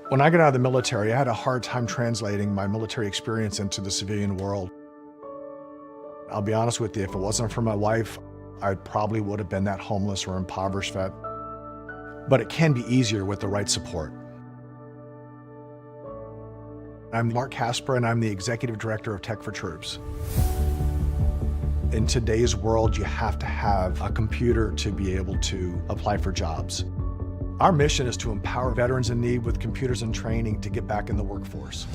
When I got out of the military, I had a hard time translating my military experience into the civilian world. I'll be honest with you, if it wasn't for my wife, I probably would have been that homeless or impoverished vet. But it can be easier with the right support. I'm Mark Casper, and I'm the Executive Director of Tech4Troops. In today's world, you have to have a computer to be able to apply for jobs. Our mission is to empower veterans in need with computers and training to get back in the workforce.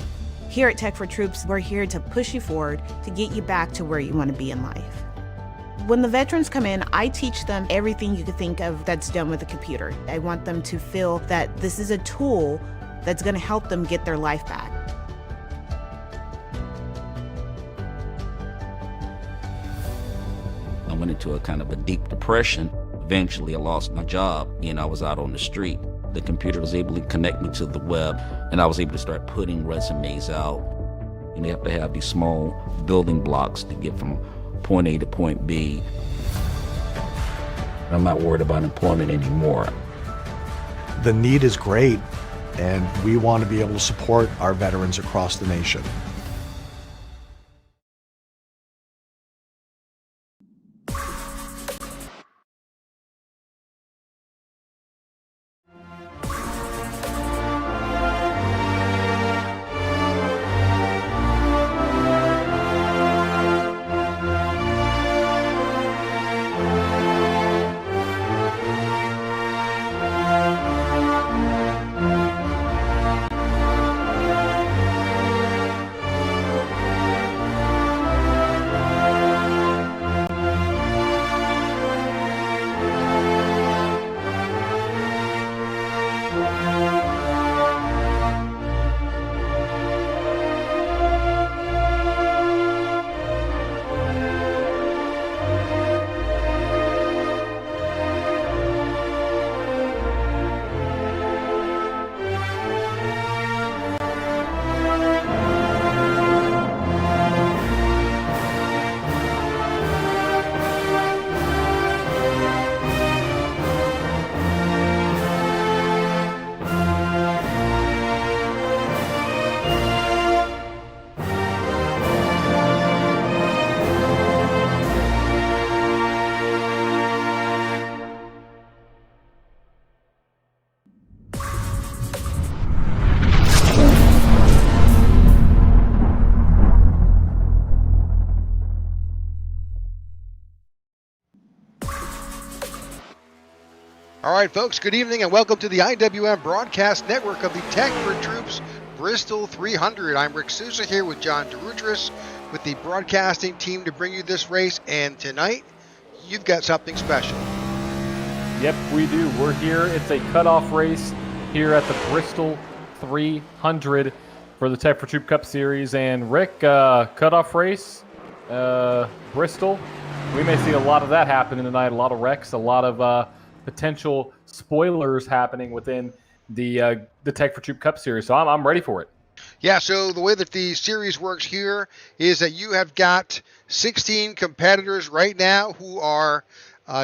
Here at Tech4Troops, we're here to push you forward to get you back to where you want to be in life. When the veterans come in, I teach them everything you could think of that's done with a computer. I want them to feel that this is a tool that's going to help them get their life back. I went into a kind of a deep depression. Eventually, I lost my job and I was out on the street. The computer was able to connect me to the web, and I was able to start putting resumes out. And you have to have these small building blocks to get from point A to point B. I'm not worried about employment anymore. The need is great, and we want to be able to support our veterans across the nation. All right, folks, good evening and welcome to the IWM Broadcast Network of the Tech4Troops Bristol 300. I'm Rick Souza here with John DeRutris with the broadcasting team to bring you this race. And tonight, you've got something special. Yep, we do. We're here. It's a cutoff race here at the Bristol 300 for the Tech4Troops Cup Series. And Rick, cutoff race, Bristol. We may see a lot of that happening tonight. A lot of wrecks, a lot of potential spoilers happening within the Tech4Troops Cup Series. So I'm ready for it. Yeah, so the way that the series works here is that you have got 16 competitors right now who are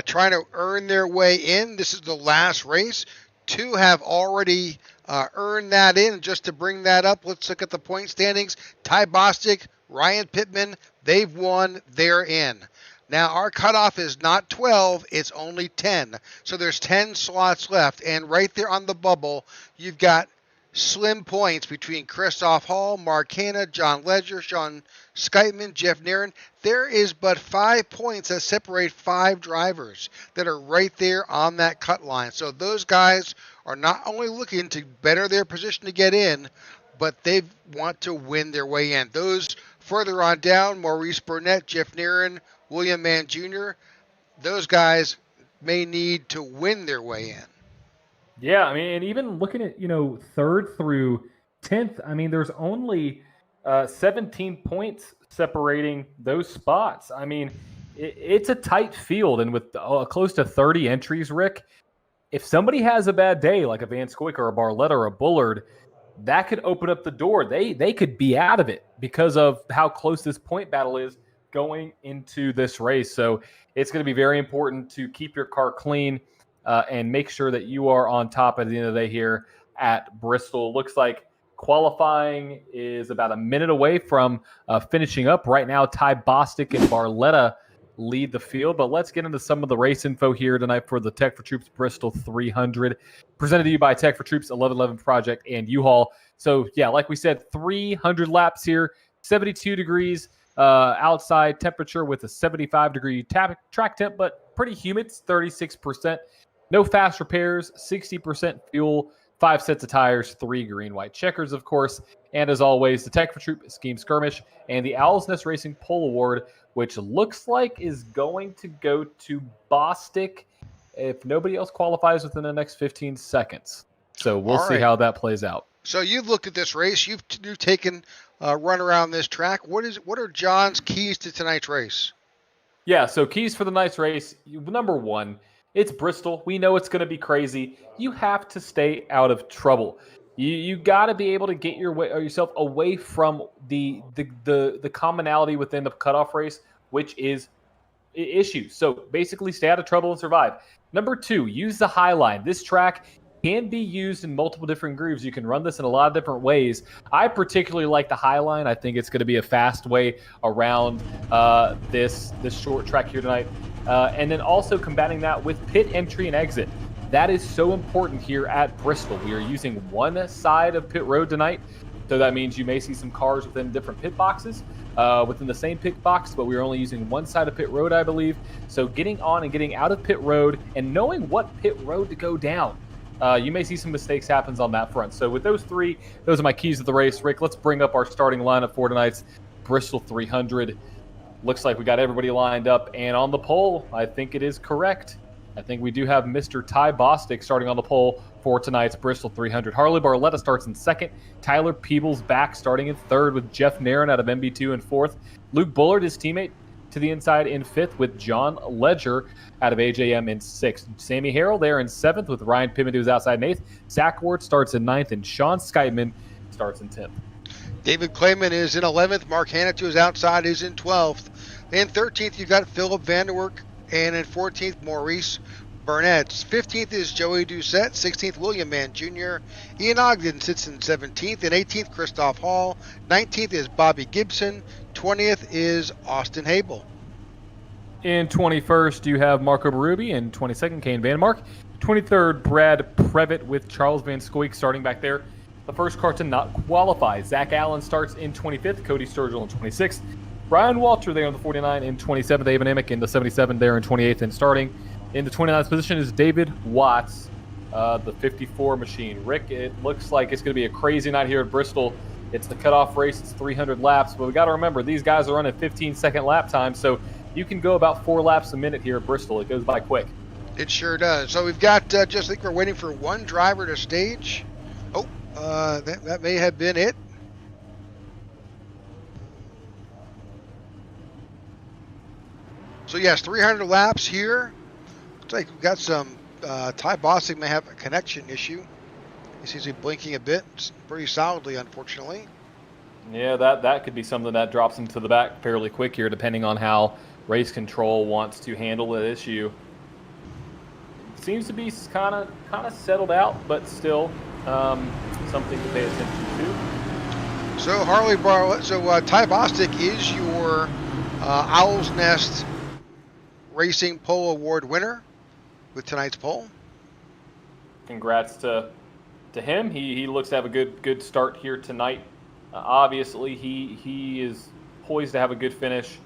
trying to earn their way in. This is the last race. 2 have already earned that in. Just to bring that up, let's look at the point standings. Ty Bostic, Ryan Pittman, they've won, they're in. Now, our cutoff is not 12, it's only 10. So there's 10 slots left. And right there on the bubble, you've got slim points between Christoph Hall, Mark Hanna, John Ledger, Sean Skytman, Jeff Nairn. There is but 5 points that separate 5 drivers that are right there on that cut line. So those guys are not only looking to better their position to get in, but they want to win their way in. Those further on down, Maurice Burnett, Jeff Nairn, William Mann Jr., those guys may need to win their way in. Yeah, I mean, and even looking at, 3rd through 10th, I mean, there's only 17 points separating those spots. I mean, it's a tight field, and with close to 30 entries, Rick, if somebody has a bad day, like a Van Scoyk or a Barletta or a Bullard, that could open up the door. They could be out of it because of how close this point battle is going into this race. So it's going to be very important to keep your car clean and make sure that you are on top at the end of the day here. at Bristol. Looks like qualifying is about a minute away from finishing up. Right now, Ty Bostic and Barletta lead the field, but let's get into some of the race info here tonight for the Tech4Troops Bristol 300, presented to you by Tech4Troops 1111 Project and U-Haul. So yeah, like we said, 300 laps here, 72 degrees outside temperature with a 75-degree track temp, but pretty humid, 36%. No fast repairs, 60% fuel, 5 sets of tires, 3 green, white checkers, of course. And as always, the Tech4Troop Scheme Skirmish and the Owl's Nest Racing Pole Award, which looks like is going to go to Bostic if nobody else qualifies within the next 15 seconds. So we'll see how that plays out. So you've looked at this race. You've taken a run around this track. What are John's keys to tonight's race? Yeah, so keys for the night's race. Number one, it's Bristol. We know it's going to be crazy. You have to stay out of trouble. You got to be able to get yourself away from the commonality within the cutoff race, which is issues. So basically, stay out of trouble and survive. Number two, use the high line. This track can be used in multiple different grooves. You can run this in a lot of different ways. I particularly like the high line. I think it's going to be a fast way around this short track here tonight. And then also combating that with pit entry and exit. That is so important here at Bristol. We are using one side of pit road tonight. So that means you may see some cars within different pit boxes, within the same pit box, but we're only using one side of pit road, I believe. So getting on and getting out of pit road and knowing what pit road to go down. You may see some mistakes happen on that front. So with those three, those are my keys to the race. Rick, let's bring up our starting lineup for tonight's Bristol 300. Looks like we got everybody lined up. And on the pole, I think it is correct. I think we do have Mr. Ty Bostic starting on the pole for tonight's Bristol 300. Harley Barletta starts in second. Tyler Peebles back starting in third with Jeff Nairn out of MB2 in fourth. Luke Bullard, his teammate, to the inside in fifth with John Ledger out of AJM in sixth. Sammy Harrell there in seventh with Ryan Pimmett, who's outside in eighth. Zach Ward starts in ninth, and Sean Skytman starts in 10th. David Clayman is in 11th. Mark Hanna, who's outside, is in 12th. In 13th, you've got Philip Vanderwerk. And in 14th, Maurice Burnett. 15th is Joey Doucette. 16th, William Mann Jr. Ian Ogden sits in 17th. And 18th, Christoph Hall. 19th is Bobby Gibson. 20th is Austin Habel. In 21st, you have Marco Berube. In 22nd, Kane Vandermark. 23rd, Brad Previtt with Charles Van Scoik starting back there. The first car to not qualify. Zach Allen starts in 25th. Cody Sturgill in 26th. Brian Walter there on the 49 in 27th. Avon Emick in the 77 there in 28th. And starting in the 29th position is David Watts, the 54 machine. Rick, it looks like it's going to be a crazy night here at Bristol. It's the cutoff race. It's 300 laps. But we got to remember, these guys are running 15-second lap time. So you can go about 4 laps a minute here at Bristol. It goes by quick. It sure does. So we've got, just think we're waiting for one driver to stage. Oh, that may have been it. So yes, 300 laps here. Looks like we've got some, Ty Bostic may have a connection issue. He seems to be blinking a bit, pretty solidly, unfortunately. Yeah, that could be something that drops into the back fairly quick here, depending on how race control wants to handle the issue. Seems to be kind of settled out, but still something to pay attention to. So Ty Bostic is your Owl's Nest Racing Pole Award winner with tonight's pole. Congrats to him. He looks to have a good start here tonight. Obviously, he is poised to have a good finish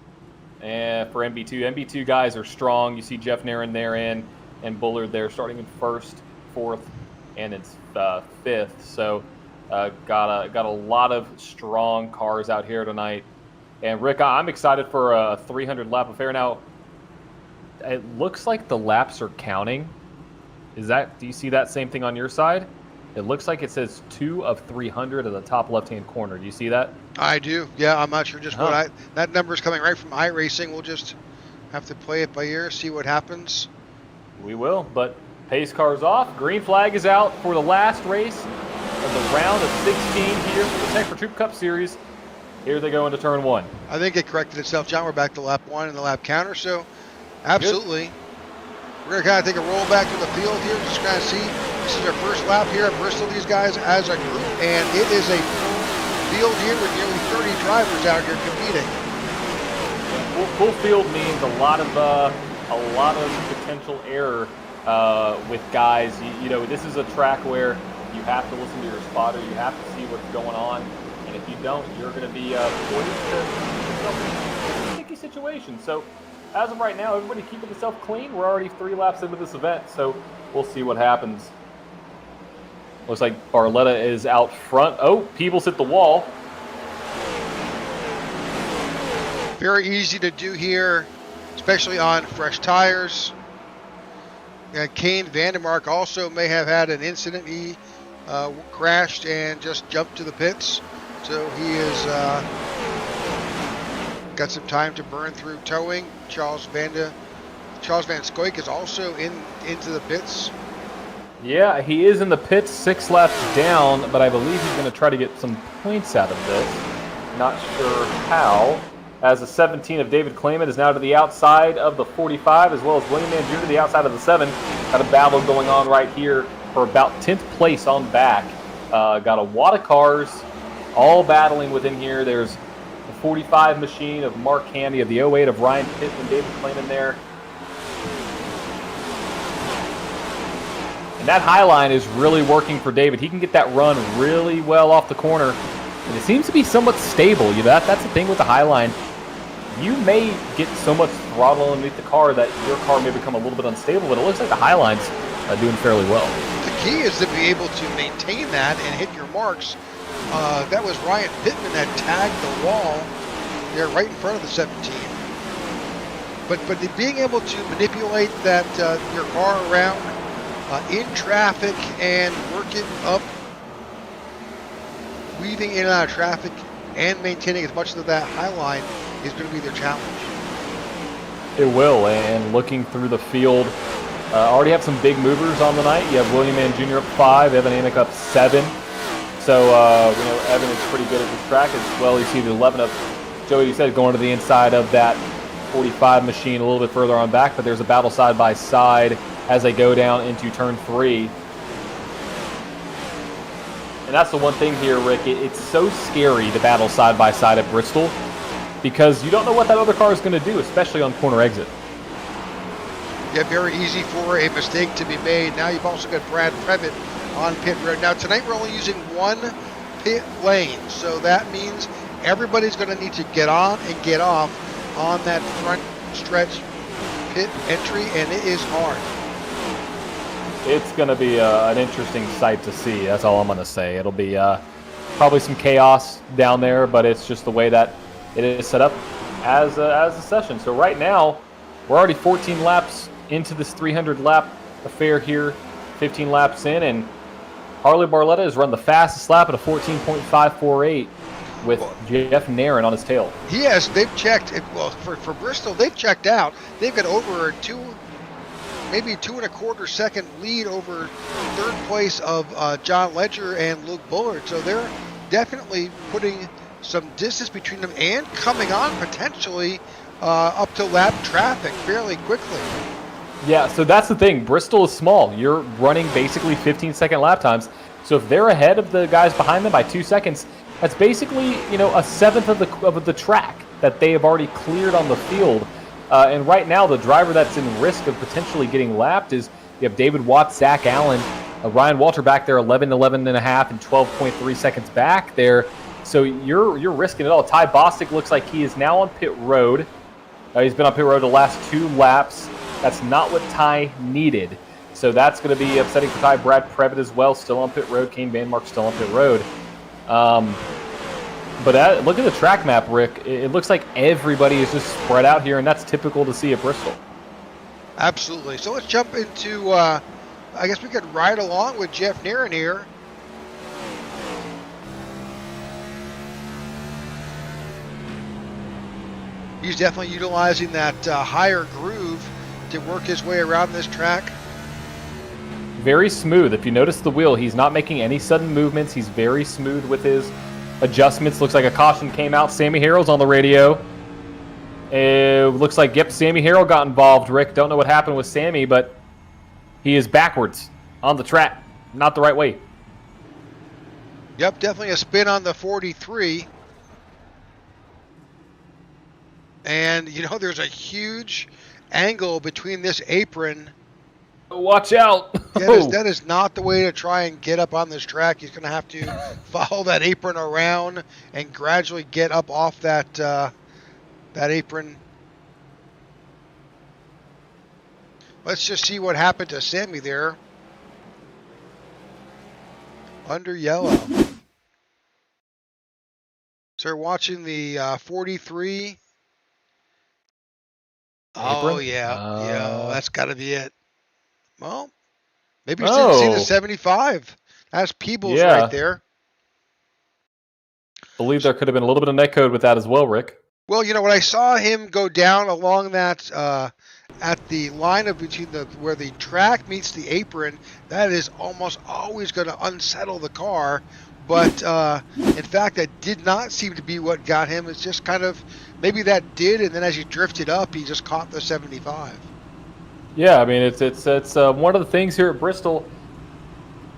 for MB2. MB2 guys are strong. You see Jeff Nairn there and Bullard there starting in first, fourth, and in fifth. So got a lot of strong cars out here tonight. And Rick, I'm excited for a 300 lap affair. Now, it looks like the laps are counting. Do you see that same thing on your side? It looks like it says 2 of 300 at the top left-hand corner. Do you see that? I do. Yeah, I'm not sure just that number's coming right from iRacing. We'll just have to play it by ear, see what happens. We will, but pace car's off. Green flag is out for the last race of the round of 16 here for the Tech4Troops Cup Series. Here they go into turn 1. I think it corrected itself, John. We're back to lap 1 in the lap counter, so absolutely. Good. We're going to kind of take a roll back to the field here, just kind of see This is their first lap here at Bristol, these guys as a group, and it is a full field here with nearly 30 drivers out here competing. Full field means a lot of potential error with guys. You know, this is a track where you have to listen to your spotter. You have to see what's going on, and if you don't, you're going to be poised to yourself in a sticky situation. So, as of right now, everybody keeping themselves clean. We're already 3 laps into this event, so we'll see what happens. Looks like Barletta is out front. Oh, Peebles hit the wall. Very easy to do here, especially on fresh tires. Kane Vandermark also may have had an incident. He crashed and just jumped to the pits. So he is got some time to burn through towing. Charles Van Scoik is also into the pits. Yeah, he is in the pits, 6 laps down, but I believe he's going to try to get some points out of this. Not sure how. As the 17 of David Clayman is now to the outside of the 45, as well as William Mann Jr. to the outside of the 7. Got a battle going on right here for about 10th place on back. Got a wad of cars all battling within here. There's the 45 machine of Mark Handy, of the 08 of Ryan Pitt and David Clayman there. And that high line is really working for David. He can get that run really well off the corner. And it seems to be somewhat stable. You know, that's the thing with the high line. You may get so much throttle underneath the car that your car may become a little bit unstable, but it looks like the high line's doing fairly well. The key is to be able to maintain that and hit your marks. That was Ryan Pittman that tagged the wall there right in front of the 17. But being able to manipulate that your car around in traffic and work it up, weaving in and out of traffic and maintaining as much of that high line is going to be their challenge. It will, and looking through the field, already have some big movers on the night. You have William Mann Jr. up 5, Evan Amick up 7. So, you know, Evan is pretty good at this track as well. You see the 11 of Joey, you said, going to the inside of that 45 machine a little bit further on back, but there's a battle side by side as they go down into turn 3. And that's the one thing here, Rick. It's so scary to battle side by side at Bristol because you don't know what that other car is going to do, especially on corner exit. Yeah, very easy for a mistake to be made. Now you've also got Brad Previtt on pit road. Now tonight we're only using 1 pit lane, so that means everybody's going to need to get on and get off on that front stretch pit entry, and it is hard. It's going to be an interesting sight to see. That's all I'm going to say. It'll be probably some chaos down there, but it's just the way that it is set up as a session. So right now, we're already 14 laps into this 300-lap affair here, 15 laps in, and Harley Barletta has run the fastest lap at a 14.548 with Jeff Nairn on his tail. Yes, they've checked. Well, for Bristol, they've checked out. They've got over maybe 2.25 second lead over third place of John Ledger and Luke Bullard. So they're definitely putting some distance between them and coming on potentially up to lap traffic fairly quickly. Yeah, so that's the thing. Bristol is small. You're running basically 15-second lap times. So if they're ahead of the guys behind them by 2 seconds, that's basically, you know, a seventh of the track that they have already cleared on the field. And right now, the driver that's in risk of potentially getting lapped is you have David Watts, Zach Allen, Ryan Walter back there, 11 and a half, and 12.3 seconds back there. So you're risking it all. Ty Bostic looks like he is now on pit road. He's been on pit road the last 2 laps. That's not what Ty needed. So that's going to be upsetting for Ty. Brad Previtt as well, still on pit road. Kane Vanmark still on pit road. But look at the track map, Rick. It looks like everybody is just spread out here, and that's typical to see at Bristol. Absolutely. So let's jump into, I guess we could ride along with Jeff Nairn here. He's definitely utilizing that higher groove to work his way around this track. Very smooth. If you notice the wheel, he's not making any sudden movements. He's very smooth with his adjustments. Looks like a caution came out. Sammy Harrell's on the radio. It looks like, yep, Sammy Harrell got involved, Rick. Don't know what happened with Sammy, but he is backwards on the track. not the right way. Yep, definitely a spin on the 43. And, there's a huge angle between this apron. Watch out. That is not the way to try and get up on this track. He's going to have to follow that apron around and gradually get up off that apron. Let's just see what happened to Sammy there. Under yellow. So we're watching the 43. Oh, yeah, that's got to be it. Well, maybe you didn't see the 75. That's Peebles right there. I believe there could have been a little bit of netcode with that as well, Rick. Well, when I saw him go down along that at the line of between where the track meets the apron, that is almost always going to unsettle the car. But in fact, that did not seem to be what got him. It's just kind of maybe that did, and then as he drifted up, he just caught the 75. Yeah, I mean it's one of the things here at Bristol.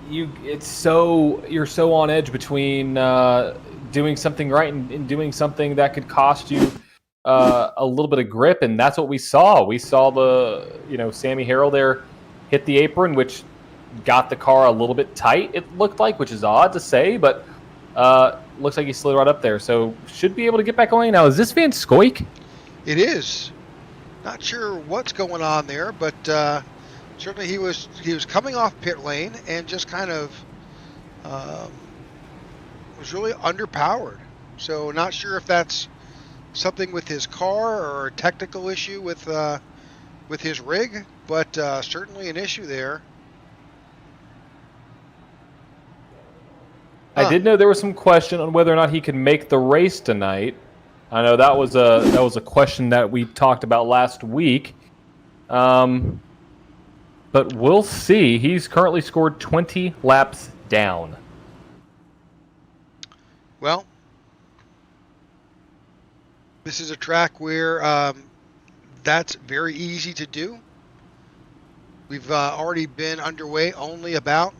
You're so on edge between doing something right and doing something that could cost you a little bit of grip, and that's what we saw. We saw Sammy Harrell there hit the apron, which got the car a little bit tight. It looked like, which is odd to say, but looks like he slid right up there. So should be able to get back going. Now, is this Van Scoik? It is. Not sure what's going on there, but certainly he was coming off pit lane and just kind of was really underpowered. So not sure if that's something with his car or a technical issue with his rig, but certainly an issue there. I did know there was some question on whether or not he could make the race tonight. I know that was a question that we talked about last week. But we'll see. He's currently scored 20 laps down. Well, this is a track where that's very easy to do. We've already been underway only about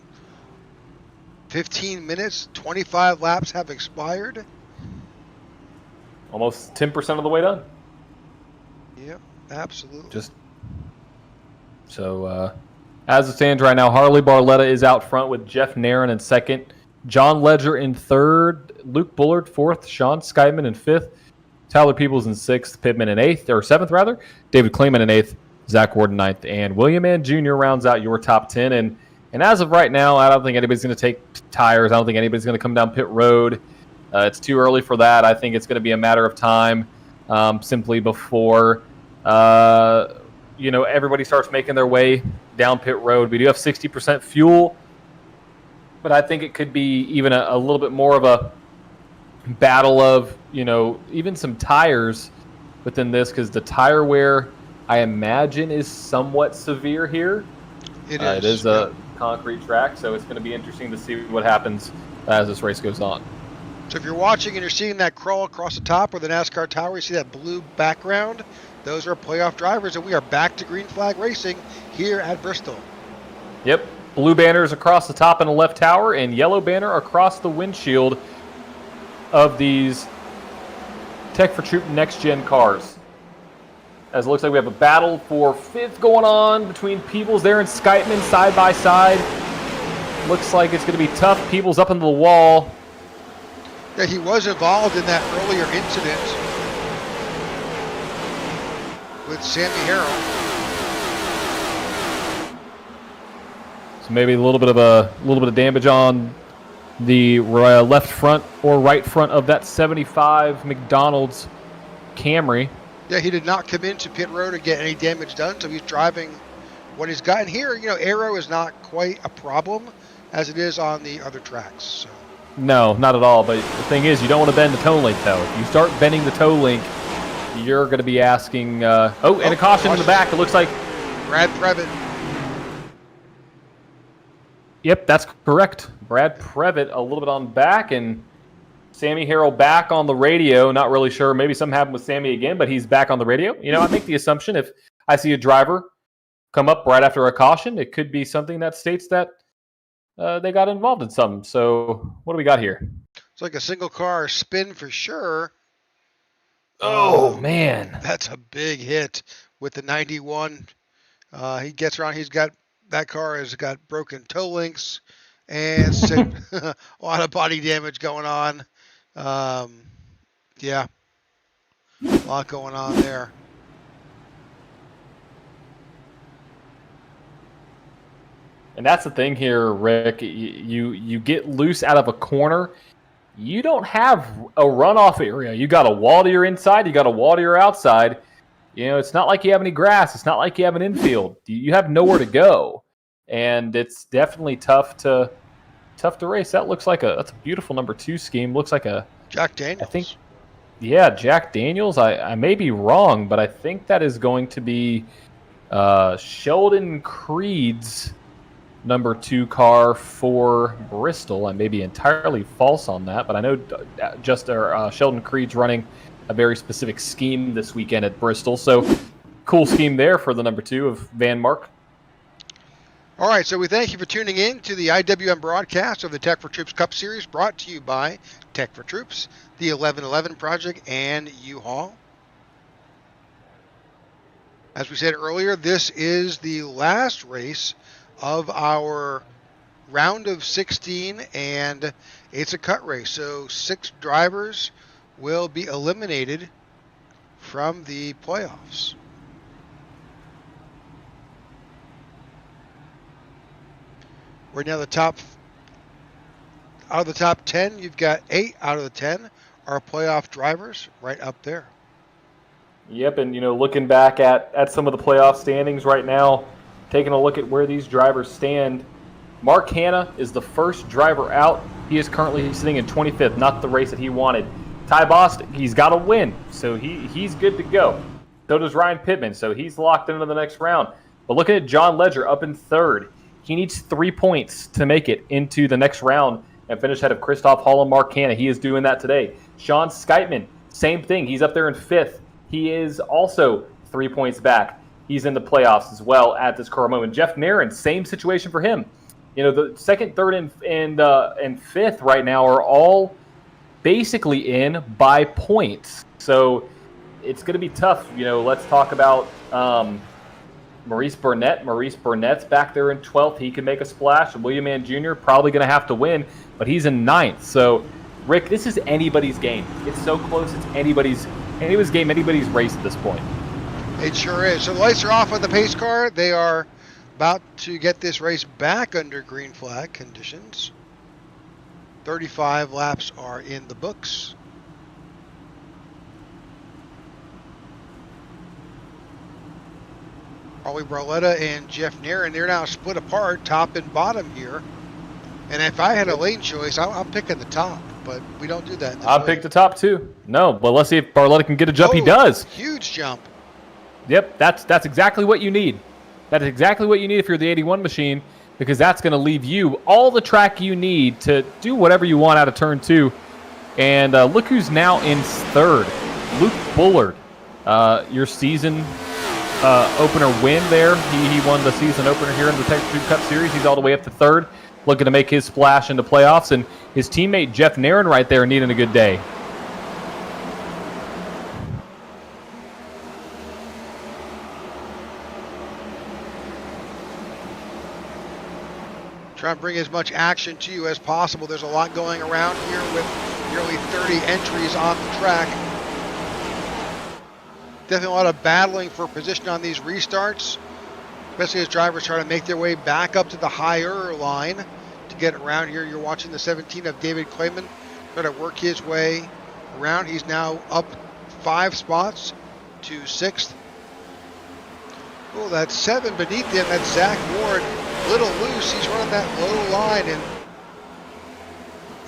15 minutes. 25 laps have expired. Almost 10% of the way done. Yep, absolutely. As it stands right now, Harley Barletta is out front with Jeff Nairn in second, John Ledger in third, Luke Bullard fourth, Sean Skyman in fifth, Tyler Peoples in sixth, Pittman in seventh rather, David Kleeman in eighth, Zach Ward in ninth, and William Mann Jr. rounds out your top 10. And as of right now, I don't think anybody's going to take tires. I don't think anybody's going to come down pit road. It's too early for that. I think it's going to be a matter of time, simply before everybody starts making their way down pit road. We do have 60% fuel, but I think it could be even a little bit more of a battle of even some tires within this, because the tire wear I imagine is somewhat severe here. It is. It is a concrete track, so it's going to be interesting to see what happens as this race goes on. So if you're watching and you're seeing that crawl across the top or the NASCAR tower, you see that blue background, those are playoff drivers, and we are back to green flag racing here at Bristol. Yep, blue banners across the top in the left tower and yellow banner across the windshield of these Tech4Troops next-gen cars. As it looks like we have a battle for fifth going on between Peebles there and Skytman side by side. Looks like it's going to be tough. Peebles up into the wall. Yeah, he was involved in that earlier incident with Sammy Harrell. So maybe a little bit of damage on the left front or right front of that 75 McDonald's Camry. Yeah, he did not come into pit road and get any damage done, so he's driving what he's got. And here, aero is not quite a problem as it is on the other tracks. So. No, not at all. But the thing is, you don't want to bend the toe link, though. If you start bending the toe link, you're going to be asking... and a caution in the back. It looks like... Brad Previtt. Yep, that's correct. Brad Previtt a little bit on back, and Sammy Harrell back on the radio. Not really sure. Maybe something happened with Sammy again, but he's back on the radio. I make the assumption if I see a driver come up right after a caution, it could be something that states that they got involved in something. So what do we got here? It's like a single car spin for sure. Oh, man. That's a big hit with the 91. He gets around. That car has got broken toe links and a lot of body damage going on. Yeah, a lot going on there. And that's the thing here, Rick. You get loose out of a corner. You don't have a runoff area. You got a wall to your inside. You got a wall to your outside. You know, it's not like you have any grass. It's not like you have an infield. You have nowhere to go, and it's definitely tough to race. That's a beautiful number 2 scheme. Looks like a Jack Daniels. I think, yeah, Jack Daniels. I may be wrong, but I think that is going to be Sheldon Creed's number 2 car for Bristol. I may be entirely false on that, but I know Sheldon Creed's running a very specific scheme this weekend at Bristol. So cool scheme there for the number 2 of Van Mark. All right, so we thank you for tuning in to the IWM broadcast of the Tech4Troops Cup Series, brought to you by Tech4Troops, the 1111 Project, and U-Haul. As we said earlier, this is the last race of our round of 16, and it's a cut race. So 6 drivers will be eliminated from the playoffs. Right now, out of the top 10, you've got 8 out of the 10 are playoff drivers right up there. Yep, and looking back at some of the playoff standings right now, taking a look at where these drivers stand, Mark Hanna is the first driver out. He is currently sitting in 25th, not the race that he wanted. Ty Boston, he's got to win, so he's good to go. So does Ryan Pittman, so he's locked into the next round. But looking at John Ledger up in 3rd, he needs 3 points to make it into the next round and finish ahead of Christoph Hall and Mark Hanna. He is doing that today. Sean Skytman, same thing. He's up there in 5th. He is also 3 points back. He's in the playoffs as well at this current moment. Jeff Nairn, same situation for him. The 2nd, 3rd, and 5th right now are all basically in by points. So it's going to be tough. Let's talk about Maurice Burnett. Maurice Burnett's back there in 12th. He can make a splash. William Mann Jr. probably going to have to win, but he's in 9th. So, Rick, this is anybody's game. It's so close. It's anybody's game, anybody's race at this point. It sure is. So the lights are off on the pace car. They are about to get this race back under green flag conditions. 35 laps are in the books. Harley Barletta and Jeff Nairn, they're now split apart, top and bottom here. And if I had a lane choice, I'm picking the top, but we don't do that. I'll pick the top too. No, but let's see if Barletta can get a jump. He does. Huge jump. Yep, that's exactly what you need. That is exactly what you need if you're the 81 machine, because that's going to leave you all the track you need to do whatever you want out of turn 2. And look who's now in 3rd. Luke Bullard, your season opener win there. He won the season opener here in the Tech4Troops Cup Series. He's all the way up to 3rd, looking to make his splash into playoffs. And his teammate Jeff Nairn right there needing a good day. Try to bring as much action to you as possible. There's a lot going around here with nearly 30 entries on the track. Definitely a lot of battling for position on these restarts, especially as drivers try to make their way back up to the higher line to get around here. You're watching the 17 of David Clayman try to work his way around. He's now up 5 spots to 6th. Oh, that's 7 beneath him. That's Zach Ward. Little loose. He's running that low line and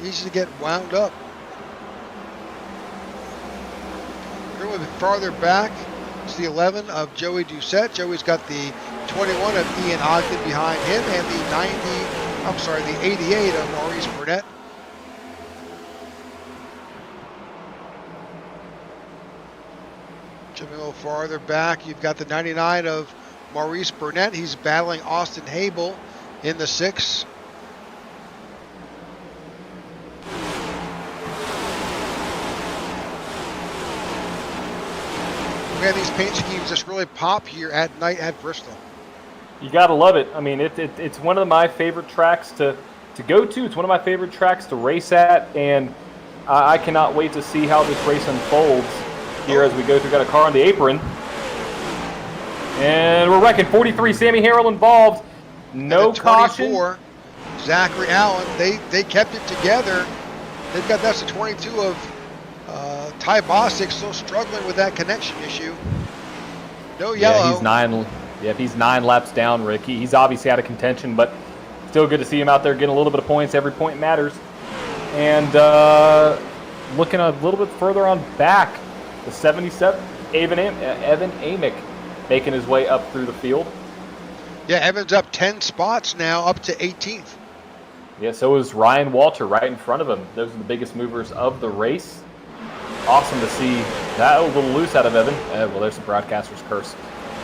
easy to get wound up. A little bit farther back, it's the 11 of Joey Doucette. Joey's got the 21 of Ian Ogden behind him, and the 88 of Maurice Burnett. Jumping a little farther back, you've got the 99 of Maurice Burnett. He's battling Austin Habel in the 6. Man, these paint schemes just really pop here at night at Bristol. You got to love it. I mean, it's one of my favorite tracks to go to. It's one of my favorite tracks to race at, and I cannot wait to see how this race unfolds here as we go through. Got a car on the apron. And we're wrecking 43. Sammy Harrell involved. No caution. Zachary Allen. They kept it together. They've got that's the 22 of Ty Bostic, still struggling with that connection issue. No yellow. Yeah, he's 9 laps down, Rick. He's obviously out of contention, but still good to see him out there getting a little bit of points. Every point matters. And looking a little bit further on back, the 77, Evan Amick making his way up through the field. Yeah, Evan's up 10 spots now, up to 18th. Yeah, so is Ryan Walter right in front of him. Those are the biggest movers of the race. Awesome to see that. A little loose out of Evan. Well, there's the broadcaster's curse.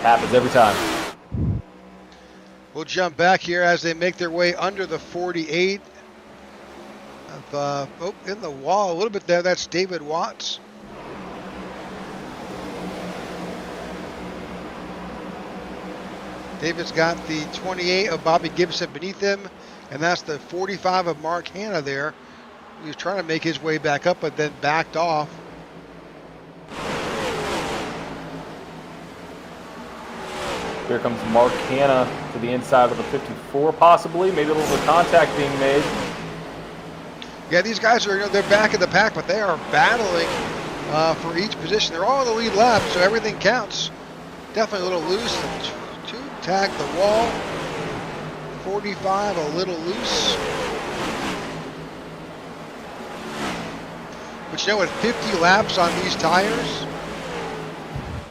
Happens every time. We'll jump back here as they make their way under the 48. In the wall a little bit there. That's David Watts. David's got the 28 of Bobby Gibson beneath him, and that's the 45 of Mark Hanna there. He was trying to make his way back up, but then backed off. Here comes Mark Hanna to the inside of the 54, possibly. Maybe a little bit of contact being made. Yeah, these guys are, they're back in the pack, but they are battling for each position. They're all in the lead lap, so everything counts. Definitely a little loose. Two tag the wall. 45 a little loose. But with 50 laps on these tires,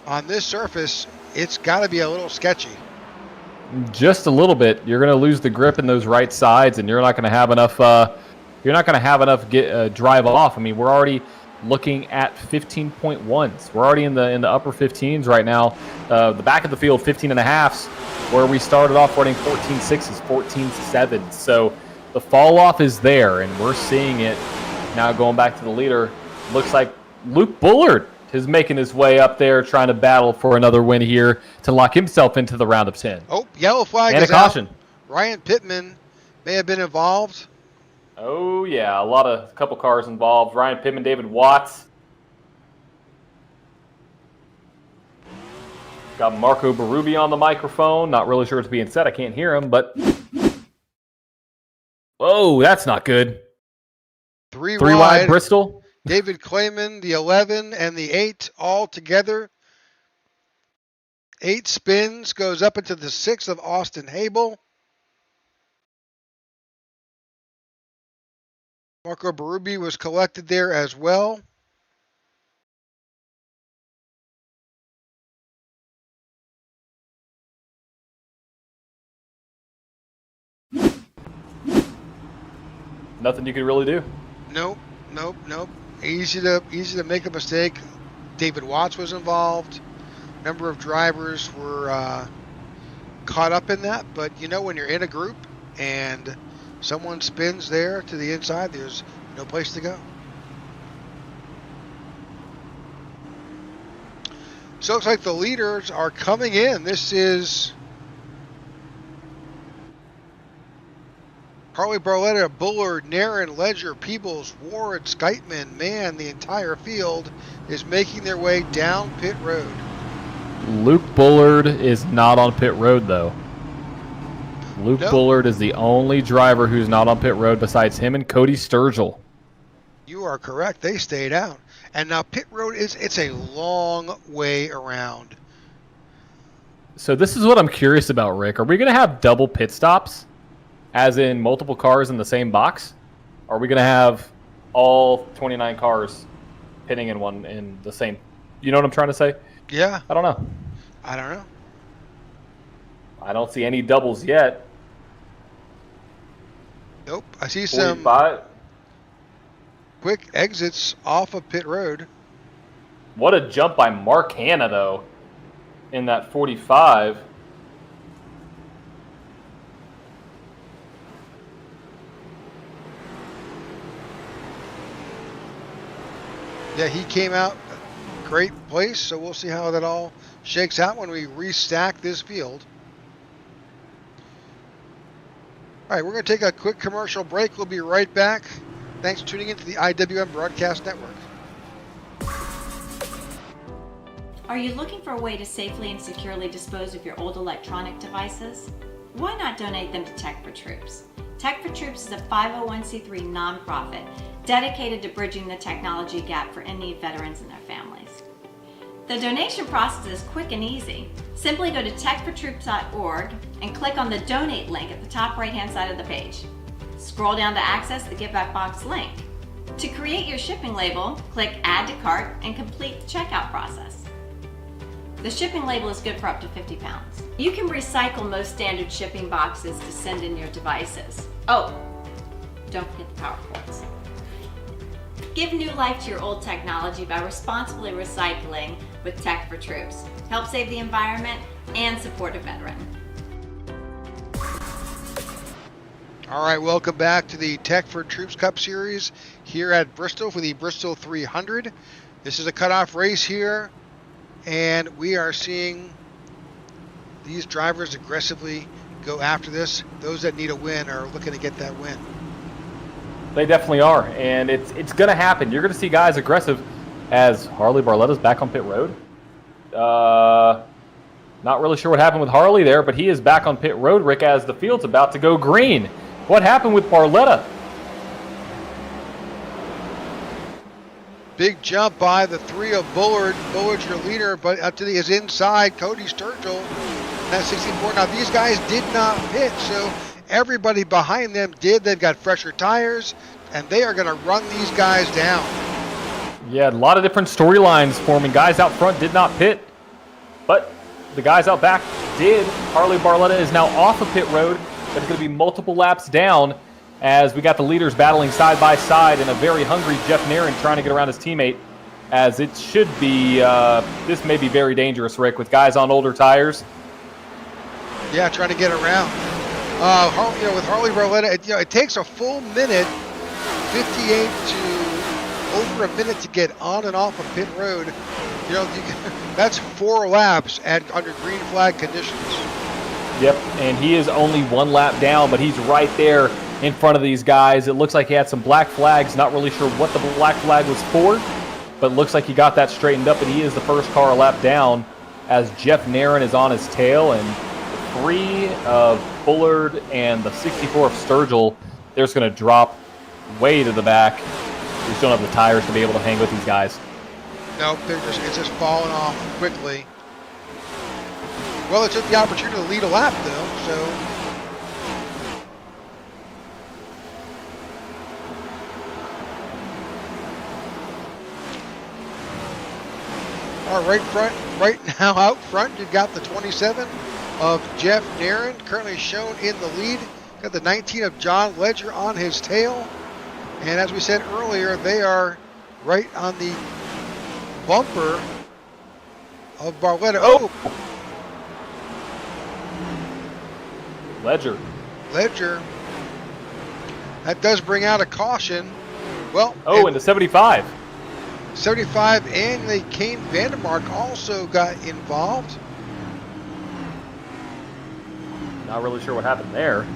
on this surface, it's got to be a little sketchy. Just a little bit. You're going to lose the grip in those right sides, and you're not going to have enough. You're not going to have enough drive off. I mean, we're already looking at 15.1s. We're already in the upper 15s right now. The back of the field, 15.5s, where we started off running 14.6s, 14.7s. So the fall off is there, and we're seeing it now. Going back to the leader, looks like Luke Bullard is making his way up there, trying to battle for another win here to lock himself into the round of 10. Oh, yellow flag and is a caution. Out. Ryan Pittman may have been involved. Oh, yeah, a couple cars involved. Ryan Pittman, David Watts. Got Marco Berube on the microphone. Not really sure what's being said. I can't hear him, but... Whoa, that's not good. Three wide, Bristol. David Clayman, the 11 and the 8 all together. 8 spins, goes up into the 6 of Austin Habel. Marco Berube was collected there as well. Nothing you could really do. Nope. Easy to make a mistake. David Watts was involved. A number of drivers were caught up in that, but when you're in a group and someone spins there to the inside, there's no place to go. So it looks like the leaders are coming in. This is Harley Barletta, Bullard, Nairn, Ledger, Peebles, Ward, Skytman. Man, the entire field is making their way down pit road. Luke Bullard is not on pit road, though. Luke Bullard is the only driver who's not on pit road besides him and Cody Sturgill. You are correct. They stayed out. And now pit road it's a long way around. So this is what I'm curious about, Rick. Are we going to have double pit stops? As in multiple cars in the same box? Or are we going to have all 29 cars pitting in the same? You know what I'm trying to say? Yeah. I don't know. I don't see any doubles yet. Nope. I see some 45. Quick exits off of pit road. What a jump by Mark Hanna, though, in that 45. Yeah, he came out great place. So we'll see how that all shakes out when we restack this field. All right, we're going to take a quick commercial break. We'll be right back. Thanks for tuning in to the IWM Broadcast Network. Are you looking for a way to safely and securely dispose of your old electronic devices? Why not donate them to Tech4Troops? Tech4Troops is a 501c3 nonprofit dedicated to bridging the technology gap for in-need veterans and their families. The donation process is quick and easy. Simply go to tech4troops.org and click on the donate link at the top right-hand side of the page. Scroll down to access the Give Back Box link. To create your shipping label, click Add to Cart and complete the checkout process. The shipping label is good for up to 50 pounds. You can recycle most standard shipping boxes to send in your devices. Oh, don't forget the power cords. Give new life to your old technology by responsibly recycling with Tech4Troops. Help save the environment and support a veteran. All right, welcome back to the Tech4Troops Cup Series here at Bristol for the Bristol 300. This is a cutoff race here, and we are seeing these drivers aggressively go after this. Those that need a win are looking to get that win. They definitely are, and it's going to happen. You're going to see guys aggressive as Harley Barletta's back on pit road. Not really sure what happened with Harley there, but he is back on pit road, Rick, as the field's about to go green. What happened with Barletta? Big jump by the three of Bullard. Bullard's your leader, but up to his inside, Cody Sturgill. That's 64. Now, these guys did not pit, so everybody behind them did. They've got fresher tires, and they are going to run these guys down. Yeah, a lot of different storylines forming. Guys out front did not pit, but the guys out back did. Harley Barletta is now off of pit road. There's going to be multiple laps down as we got the leaders battling side by side and a very hungry Jeff Nairn trying to get around his teammate, as it should be, this may be very dangerous, Rick, with guys on older tires. Yeah, trying to get around. With Harley Barletta, it takes a full minute, 58 to over a minute to get on and off of pit road. That's 4 laps under green flag conditions. Yep, and he is only 1 lap down, but he's right there in front of these guys. It looks like he had some black flags. Not really sure what the black flag was for, but it looks like he got that straightened up, and he is the first car a lap down as Jeff Nairn is on his tail, and 3 of Bullard and the 64 of Sturgill, they're just going to drop way to the back. We just don't have the tires to be able to hang with these guys. Nope, it's just falling off quickly. Well, it took the opportunity to lead a lap, though, so. All right, right now out front, you've got the 27 of Jeff Nairn, currently shown in the lead. Got the 19 of John Ledger on his tail. And as we said earlier, they are right on the bumper of Barletta. Oh! Ledger. That does bring out a caution. Well. Oh, and the 75. 75 and the Kane Vandermark also got involved. Not really sure what happened there.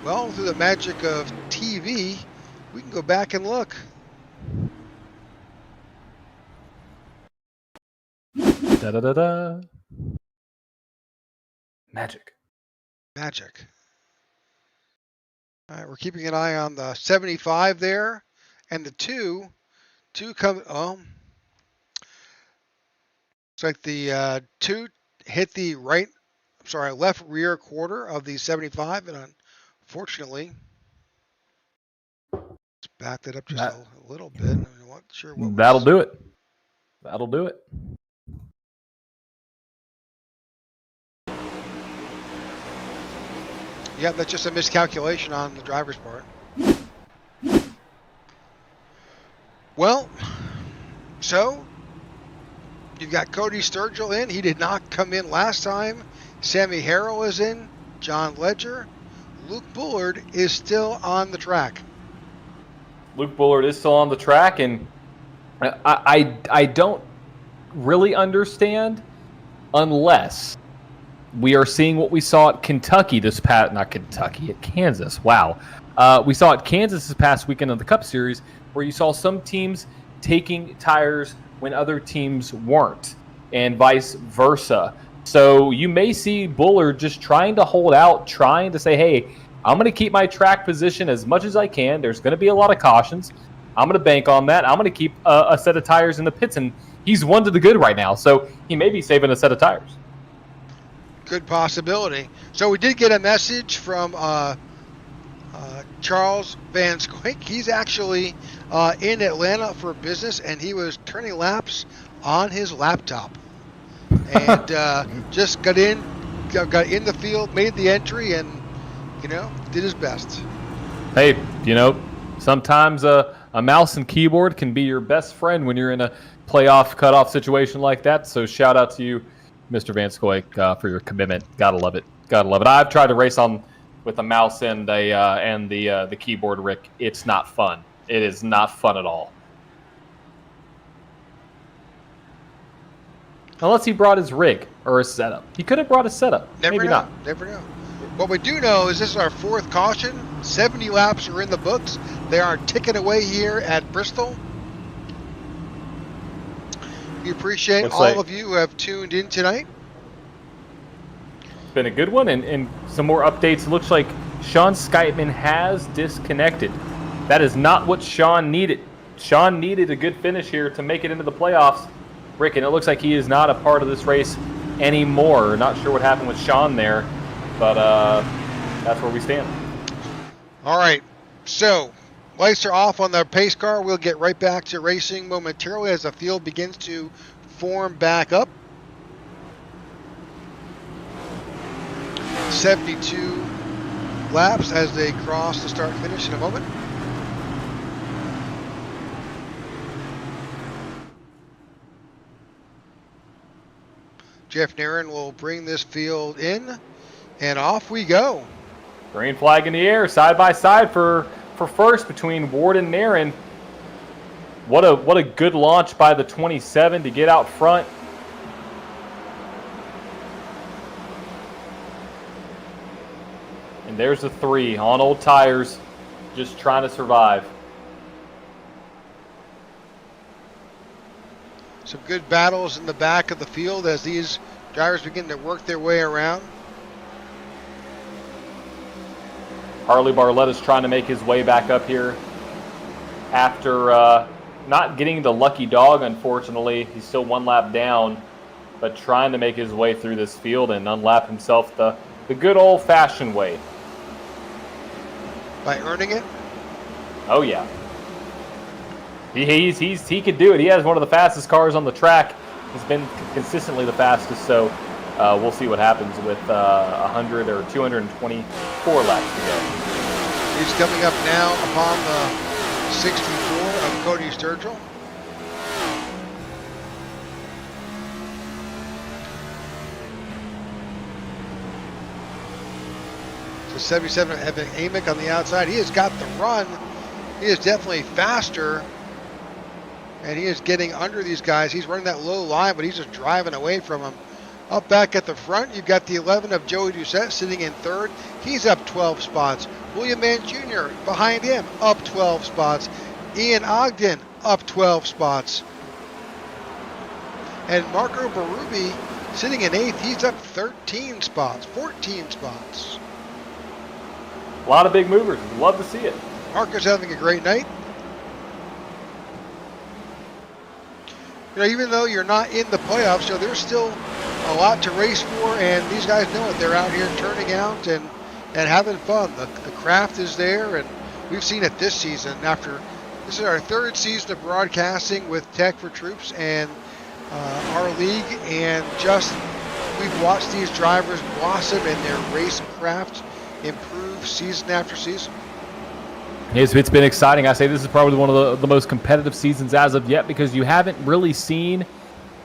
Well, through the magic of TV, we can go back and look. Da-da-da-da. Magic. All right, we're keeping an eye on the 75 there, and the two come. Looks like the 2 hit the left rear quarter of the 75, and unfortunately, let's back that up just a little bit. I'm not sure what. That'll do it. Yeah, that's just a miscalculation on the driver's part. Well, so you've got Cody Sturgill in. He did not come in last time. Sammy Harrell is in. John Ledger. Luke Bullard is still on the track. Luke Bullard is still on the track, and I don't really understand unless we are seeing what we saw at Kentucky at Kansas. Wow. We saw at Kansas this past weekend of the Cup Series where you saw some teams taking tires when other teams weren't, and vice versa. So you may see Bullard just trying to hold out, trying to say, hey, I'm going to keep my track position as much as I can. There's going to be a lot of cautions. I'm going to bank on that. I'm going to keep a set of tires in the pits, and he's one to the good right now. So he may be saving a set of tires. Good possibility. So we did get a message from Charles Van Squink. He's actually in Atlanta for business, and he was turning laps on his laptop. And just got in the field, made the entry, and did his best. Hey, sometimes a mouse and keyboard can be your best friend when you're in a playoff cutoff situation like that. So shout out to you, Mr. Van Scoik, for your commitment. Gotta love it. Gotta love it. I've tried to race on with a mouse and the keyboard, Rick. It's not fun. It is not fun at all. Unless he brought his rig or his setup. He could have brought a setup. Maybe not. Never know. What we do know is this is our fourth caution. 70 laps are in the books. They are ticking away here at Bristol. We appreciate all of you who have tuned in tonight. It's been a good one, and some more updates. It looks like Sean Skytman has disconnected. That is not what Sean needed. Sean needed a good finish here to make it into the playoffs, Rick, and it looks like he is not a part of this race anymore. Not sure what happened with Sean there, but that's where we stand. All right, so lights are off on the pace car. We'll get right back to racing momentarily as the field begins to form back up. 72 laps as they cross the start-finish in a moment. Jeff Nairn will bring this field in, and off we go. Green flag in the air, side by side for first between Ward and Nairn. What a good launch by the 27 to get out front. And there's the 3 on old tires, just trying to survive. Some good battles in the back of the field as these drivers begin to work their way around. Harley Barletta's trying to make his way back up here after not getting the lucky dog, unfortunately. He's still one lap down, but trying to make his way through this field and unlap himself the good old-fashioned way. By earning it? Oh, yeah. He could do it. He has one of the fastest cars on the track. He's been consistently the fastest, so we'll see what happens with 100 or 224 laps to go. He's coming up now upon the 64 of Cody Sturgill. So 77 Evan Amick on the outside. He has got the run. He is definitely faster. And he is getting under these guys. He's running that low line, but he's just driving away from them. Up back at the front, you've got the 11 of Joey Doucette sitting in third. He's up 12 spots. William Mann Jr. behind him, up 12 spots. Ian Ogden, up 12 spots. And Marco Berube sitting in 8th. He's up 13 spots, 14 spots. A lot of big movers. Love to see it. Marco's having a great night. Even though you're not in the playoffs, there's still a lot to race for, and these guys know it. They're out here turning out and having fun. The craft is there, and we've seen it this season. This is our 3rd season of broadcasting with Tech4Troops and our league, and we've watched these drivers blossom and their race craft improve season after season. It's been exciting. I say this is probably one of the most competitive seasons as of yet because you haven't really seen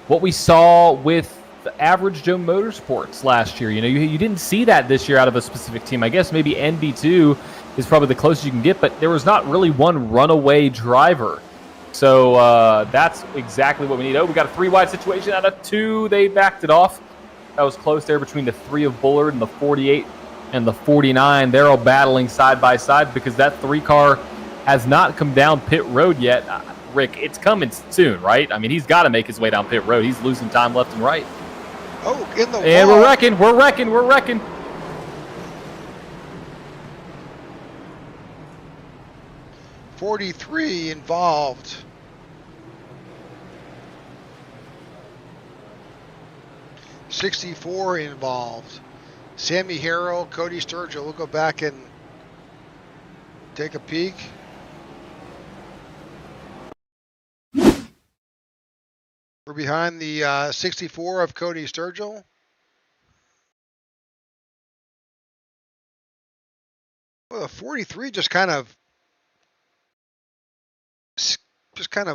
what we saw with the average Joe Motorsports last year. You didn't see that this year out of a specific team. I guess maybe NB2 is probably the closest you can get, but there was not really one runaway driver So that's exactly what we need. Oh, we got a 3 wide situation out of 2. They backed it off. That was close there between the 3 of Bullard and the 48 and the 49. They're all battling side by side because that 3 car has not come down pit road yet. Rick, it's coming soon, right? I mean, he's got to make his way down pit road. He's losing time left and right. Oh, in the wall. And we're wrecking. 43 involved. '64 involved. Sammy Harrell, Cody Sturgill. We'll go back and take a peek. We're behind the 64 of Cody Sturgill. Well, the 43 just kind of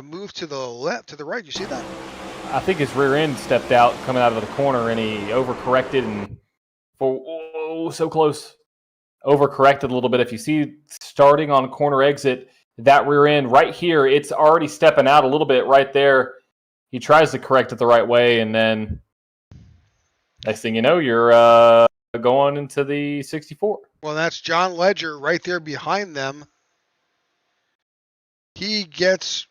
moved to the left, to the right. You see that? I think his rear end stepped out coming out of the corner, and he overcorrected and so close. Overcorrected a little bit. If you see starting on corner exit, that rear end right here, it's already stepping out a little bit right there. He tries to correct it the right way, and then next thing you know, you're going into the 64. Well, that's John Ledger right there behind them. He gets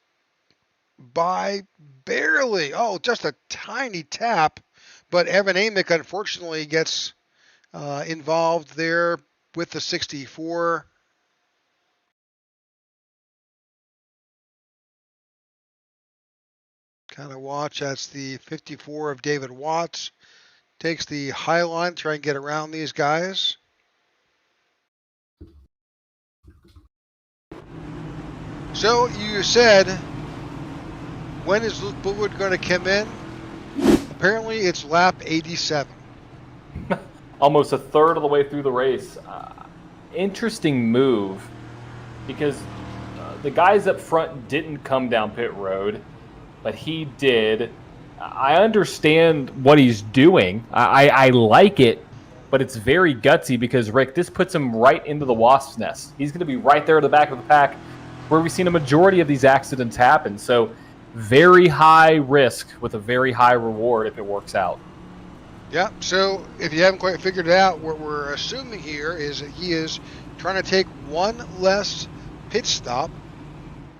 by barely. Oh, just a tiny tap. But Evan Amick, unfortunately, gets involved there with the 64. Kind of watch. That's the 54 of David Watts. Takes the high line, try and get around these guys. So you said, when is Luke Bullard going to come in? Apparently it's lap 87. Almost a third of the way through the race. Interesting move because the guys up front didn't come down pit road, but he did. I understand what he's doing. I like it, but it's very gutsy because, Rick, this puts him right into the wasp's nest. He's going to be right there at the back of the pack where we've seen a majority of these accidents happen. So very high risk with a very high reward if it works out. Yeah, so if you haven't quite figured it out, what we're assuming here is that he is trying to take one less pit stop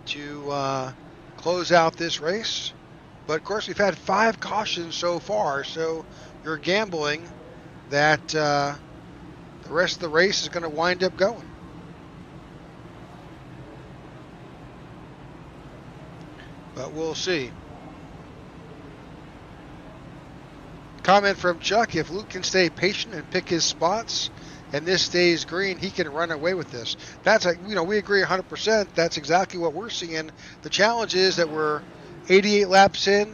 to close out this race. But, of course, we've had 5 cautions so far, so you're gambling that the rest of the race is going to wind up going. But we'll see. Comment from Chuck: if Luke can stay patient and pick his spots and this stays green, he can run away with this. That's we agree 100%. That's exactly what we're seeing. The challenge is that we're 88 laps in,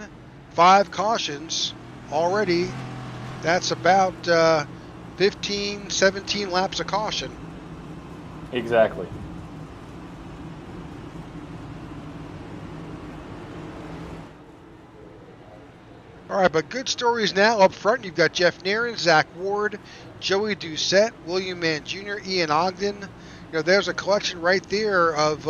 5 cautions already. That's about 15, 17 laps of caution. Exactly. All right, but good stories now up front. You've got Jeff Nairn, Zach Ward, Joey Doucette, William Mann Jr., Ian Ogden. There's a collection right there of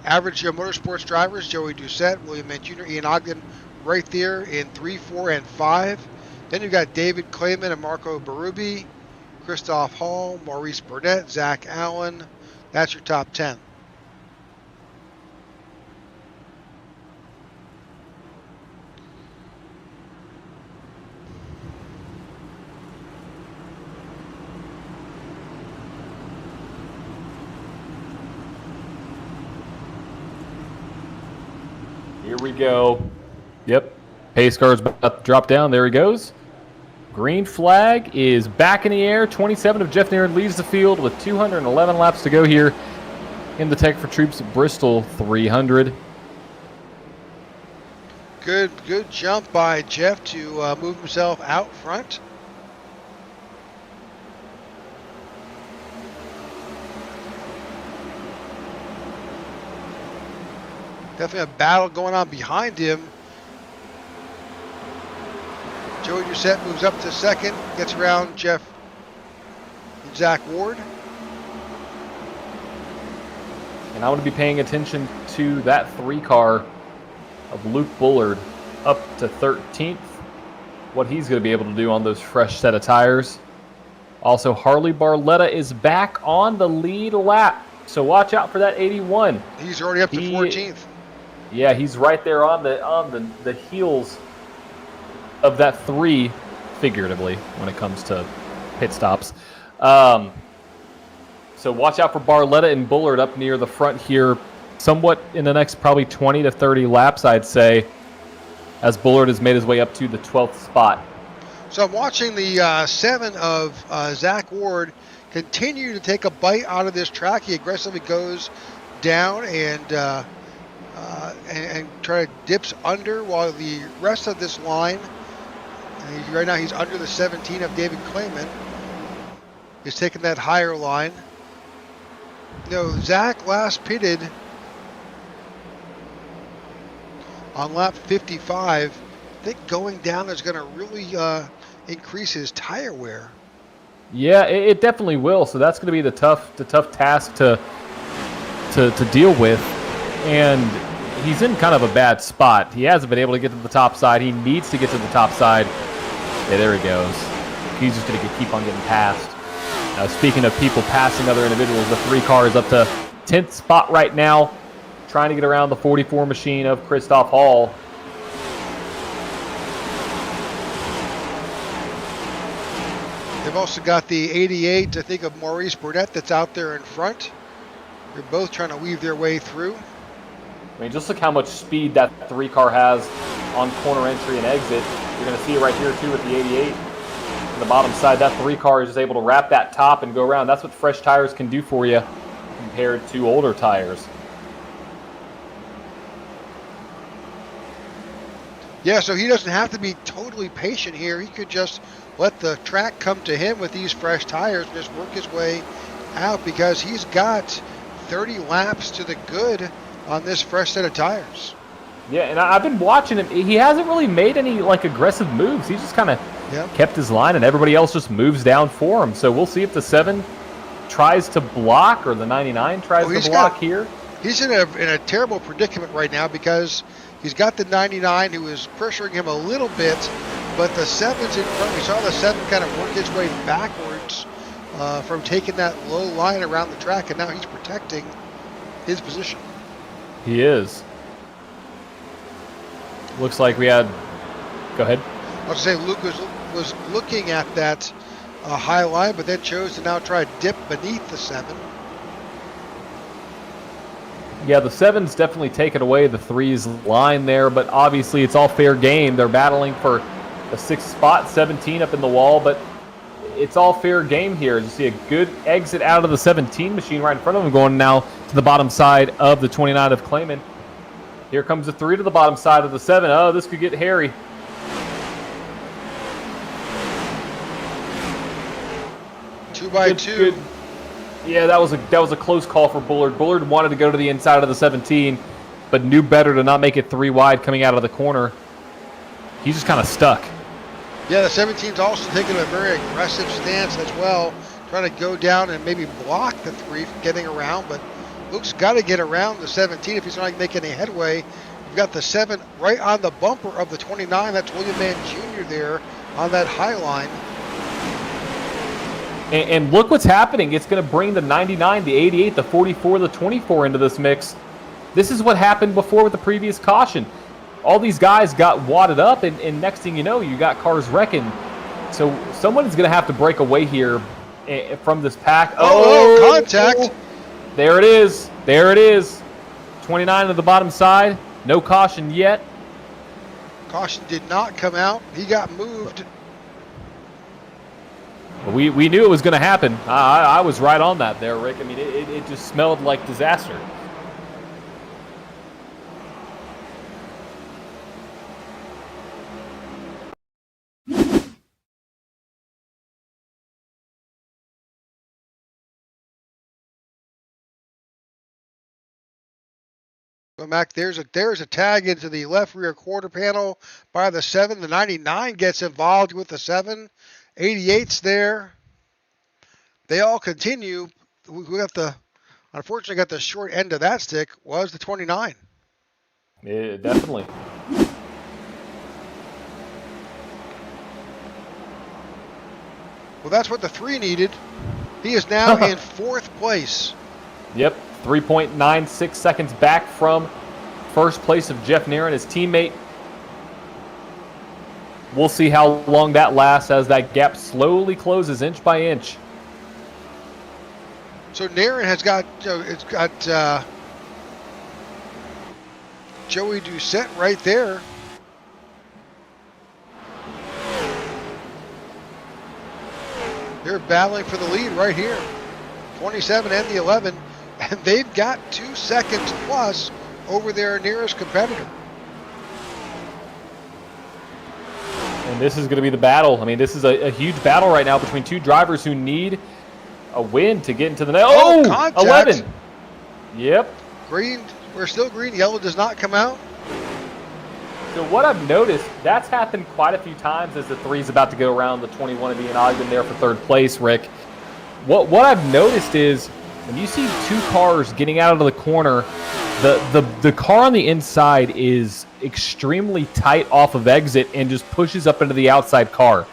average motorsports drivers. Joey Doucette, William Mann Jr., Ian Ogden, right there in 3, 4, and 5. Then you've got David Clayman and Marco Berube, Christoph Hall, Maurice Burnett, Zach Allen. That's your top 10. Here we go. Yep. Pace car's about to drop down. There he goes. Green flag is back in the air. 27 of Jeff Nairn leads the field with 211 laps to go here in the Tech4Troops Bristol 300. Good jump by Jeff to move himself out front. Definitely a battle going on behind him. Joey Doucette moves up to second, gets around Jeff and Zach Ward. And I'm going to be paying attention to that 3 car of Luke Bullard up to 13th. What he's going to be able to do on those fresh set of tires. Also, Harley Barletta is back on the lead lap. So watch out for that 81. He's already up to 14th. Yeah, he's right there on the heels of that 3, figuratively, when it comes to pit stops. So watch out for Barletta and Bullard up near the front here, somewhat in the next probably 20 to 30 laps, I'd say, as Bullard has made his way up to the 12th spot. So I'm watching the 7 of Zach Ward continue to take a bite out of this track. He aggressively goes down and try to dips under, while the rest of this line, right now he's under the 17 of David Clayman. He's taking that higher line. Zach last pitted on lap 55. I think going down is going to really increase his tire wear. Yeah, it definitely will. So that's going to be the tough task to deal with. And he's in kind of a bad spot. He hasn't been able to get to the top side. He needs to get to the top side. Yeah, there he goes. He's just going to keep on getting passed. Now, speaking of people passing other individuals, the 3 car is up to 10th spot right now, trying to get around the 44 machine of Christoph Hall. They've also got the 88, I think, of Maurice Burnett that's out there in front. They're both trying to weave their way through. I mean, just look how much speed that 3 car has on corner entry and exit. You're going to see it right here, too, with the 88. On the bottom side, that 3 car is just able to wrap that top and go around. That's what fresh tires can do for you compared to older tires. Yeah, so he doesn't have to be totally patient here. He could just let the track come to him with these fresh tires and just work his way out, because he's got 30 laps to the good on this fresh set of tires. Yeah, and I've been watching him. He hasn't really made any aggressive moves. He's just kind of kept his line, and everybody else just moves down for him. So we'll see if the 7 tries to block, or the 99 tries to block here. He's in a terrible predicament right now, because he's got the 99 who is pressuring him a little bit, but the 7's in front. We saw the 7 kind of work his way backwards from taking that low line around the track, and now he's protecting his position. He is. Looks like we had... Go ahead. I was going to say, Luke was looking at that high line, but then chose to now try to dip beneath the 7. Yeah, the 7's definitely taken away the 3's line there, but obviously it's all fair game. They're battling for the 6th spot, 17 up in the wall, but it's all fair game here. You see a good exit out of the 17 machine right in front of him, going now to the bottom side of the 29 of Clayman. Here comes the 3 to the bottom side of the 7. Oh, this could get hairy. Two by two. Yeah, that was a close call for Bullard. Bullard wanted to go to the inside of the 17, but knew better to not make it 3 wide coming out of the corner. He's just kind of stuck. Yeah, the 17's also taking a very aggressive stance as well, trying to go down and maybe block the 3 from getting around, but Luke's got to get around the 17 if he's not making any headway. You've got the 7 right on the bumper of the 29. That's William Mann Jr. there on that high line. And look what's happening. It's going to bring the 99, the 88, the 44, the 24 into this mix. This is what happened before with the previous caution. All these guys got wadded up, and next thing you know, you got cars wrecking. So someone's going to have to break away here from this pack. Oh, contact. Oh, there it is. There it is. 29 to the bottom side. No caution yet. Caution did not come out. He got moved. We knew it was going to happen. I was right on that there, Rick. I mean, it just smelled like disaster. So Mac, there's a tag into the left rear quarter panel by the 7. The 99 gets involved with the 7. 88's there. They all continue. We got the Unfortunately, got the short end of that stick was the 29. Yeah, definitely. Well, that's what the 3 needed. He is now in 4th place. Yep, 3.96 seconds back from first place of Jeff Nairn, his teammate. We'll see how long that lasts as that gap slowly closes inch by inch. So Nairn has got, Joey Doucette right there. They're battling for the lead right here. 27 and the 11. And they've got 2 seconds plus over their nearest competitor. And this is going to be the battle. I mean, this is a huge battle right now between two drivers who need a win to get into the net. Oh, contact. 11. Yep. Green, we're still green. Yellow does not come out. So what I've noticed, that's happened quite a few times as the 3's about to go around the 21 being Ogden there for 3rd place, Rick. What I've noticed is when you see 2 cars getting out of the corner, the car on the inside is extremely tight off of exit and just pushes up into the outside car.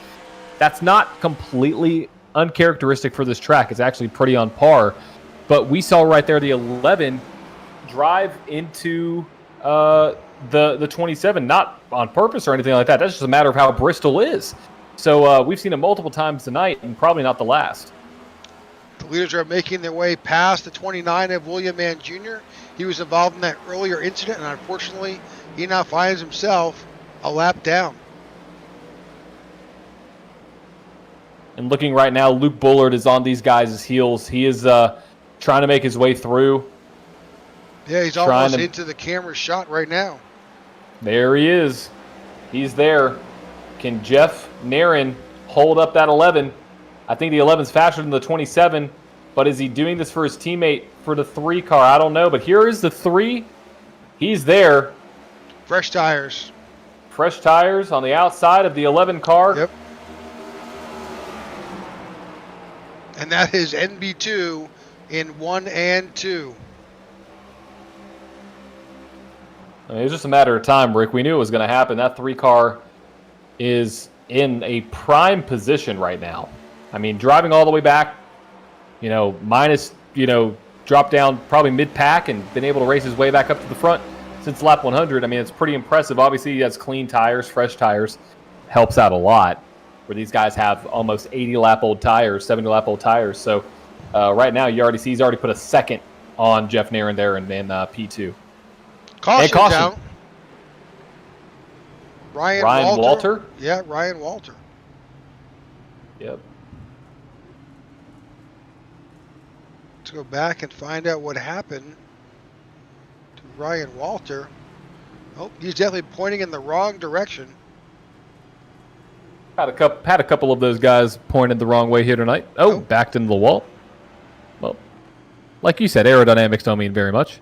That's not completely uncharacteristic for this track. It's actually pretty on par. But we saw right there the 11 drive into the 27, not on purpose or anything like that. That's just a matter of how Bristol is. So we've seen it multiple times tonight, and probably not the last. The leaders are making their way past the 29 of William Mann Jr. He was involved in that earlier incident, and unfortunately, he now finds himself a lap down. And looking right now, Luke Bullard is on these guys' heels. He is trying to make his way through. Yeah, he's almost into the camera shot right now. There he is. He's there. Can Jeff Nairn hold up that 11? I think the 11's faster than the 27, but is he doing this for his teammate for the 3 car? I don't know, but here is the 3. He's there. Fresh tires. Fresh tires on the outside of the 11 car. Yep. And that is NB2 in 1 and 2. I mean, it was just a matter of time, Rick. We knew it was going to happen. That 3 car is in a prime position right now. I mean, driving all the way back, minus, drop down probably mid-pack and been able to race his way back up to the front since lap 100. I mean, it's pretty impressive. Obviously, he has clean tires, fresh tires. Helps out a lot, where these guys have almost 80-lap-old tires, 70-lap-old tires. So right now, you already see he's already put a second on Jeff Nairn there in P2. Caution caution. down. Ryan Walter. Yeah, Ryan Walter. Yep. Let's go back and find out what happened to Ryan Walter. Oh, he's definitely pointing in the wrong direction. Had a couple of those guys pointed the wrong way here tonight. Oh, backed into the wall. Well, like you said, aerodynamics don't mean very much.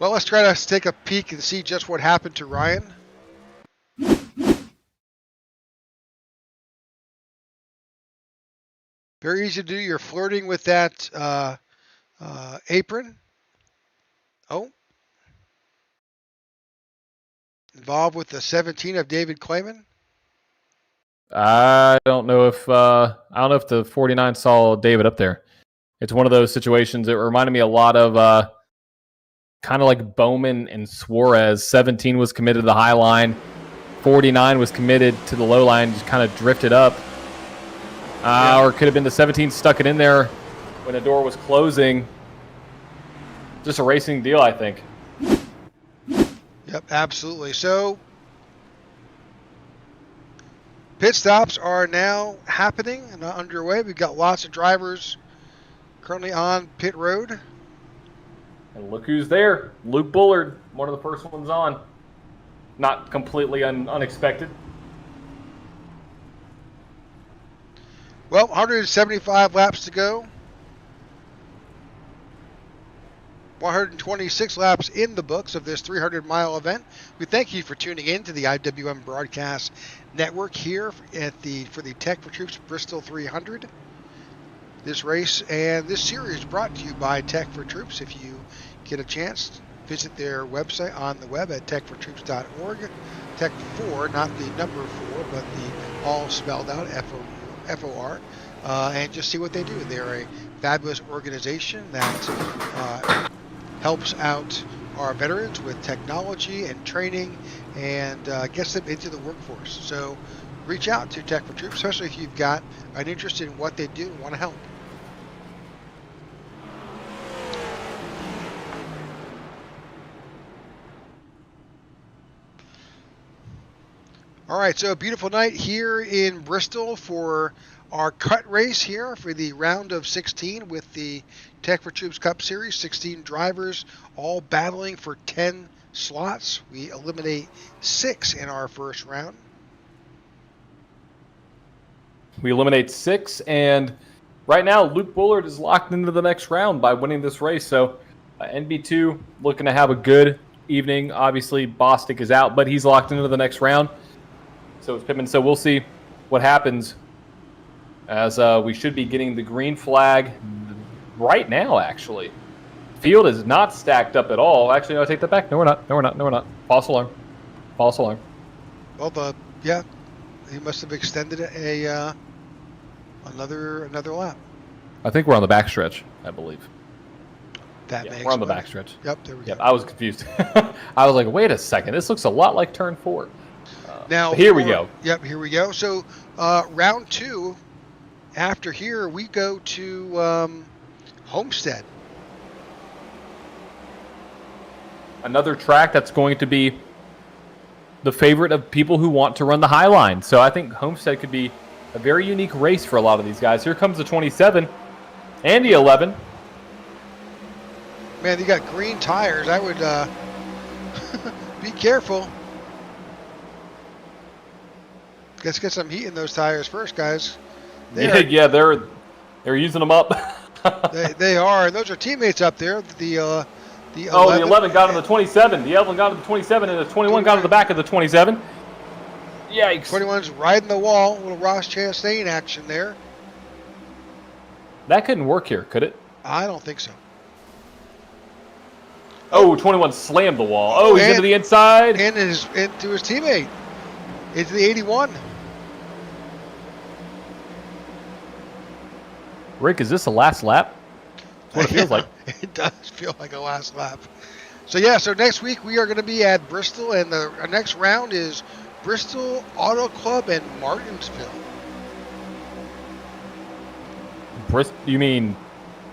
Well, let's try to take a peek and see just what happened to Ryan. Very easy to do. You're flirting with that apron. Oh. Involved with the 17 of David Clayman. I don't know if the 49 saw David up there. It's one of those situations that reminded me a lot of kind of like Bowman and Suarez. 17 was committed to the high line. 49 was committed to the low line, just kind of drifted up. Or it could have been the 17 stuck it in there when the door was closing. Just a racing deal, I think. Yep, absolutely. So pit stops are now happening and underway. We've got lots of drivers currently on pit road. And look who's there. Luke Bullard, one of the first ones on. Not completely unexpected. Well, 175 laps to go. 126 laps in the books of this 300-mile event. We thank you for tuning in to the IWM Broadcast Network here for the Tech4Troops Bristol 300. this race and this series brought to you by Tech4Troops. If you get a chance, visit their website on the web at tech4troops.org. Tech 4, not the number 4, but the all spelled out F-O-R, and just see what they do. They're a fabulous organization that helps out our veterans with technology and training and gets them into the workforce. So reach out to Tech4Troops, especially if you've got an interest in what they do and want to help. All right, so a beautiful night here in Bristol for our cut race here for the round of 16 with the Tech4Troops Cup Series. 16 drivers all battling for 10 slots. We eliminate 6 in our first round. We eliminate 6, and right now Luke Bullard is locked into the next round by winning this race. So NB2 looking to have a good evening. Obviously, Bostic is out, but he's locked into the next round. So it's Pittman. So we'll see what happens as we should be getting the green flag right now, actually. Field is not stacked up at all. Actually, no, I take that back. No, we're not. No, we're not. No, we're not. False alarm. False alarm. Well, he must have extended another lap. I think we're on the backstretch, I believe. We're on the backstretch. Yep, there we go. I was confused. I was like, wait a second. This looks a lot like turn 4. Now here we go. Yep, here we go. So round 2, after here, we go to Homestead. Another track that's going to be the favorite of people who want to run the high line. So I think Homestead could be a very unique race for a lot of these guys. Here comes the 27 and the 11. Man, you got green tires. I would be careful. Let's get some heat in those tires first, guys. They're using them up. they are. And those are teammates up there. The 11. The 11 got on the 27. The 11 got on the 27, and the 21 got on the back of the 27. Yikes. 21's riding the wall. A little Ross Chastain action there. That couldn't work here, could it? I don't think so. Oh, 21 slammed the wall. Oh, he's into the inside. And into his teammate. Into the 81. Rick, is this a last lap? That's what it feels like. It does feel like a last lap. So next week we are going to be at Bristol, and our next round is Bristol Auto Club and Martinsville. You mean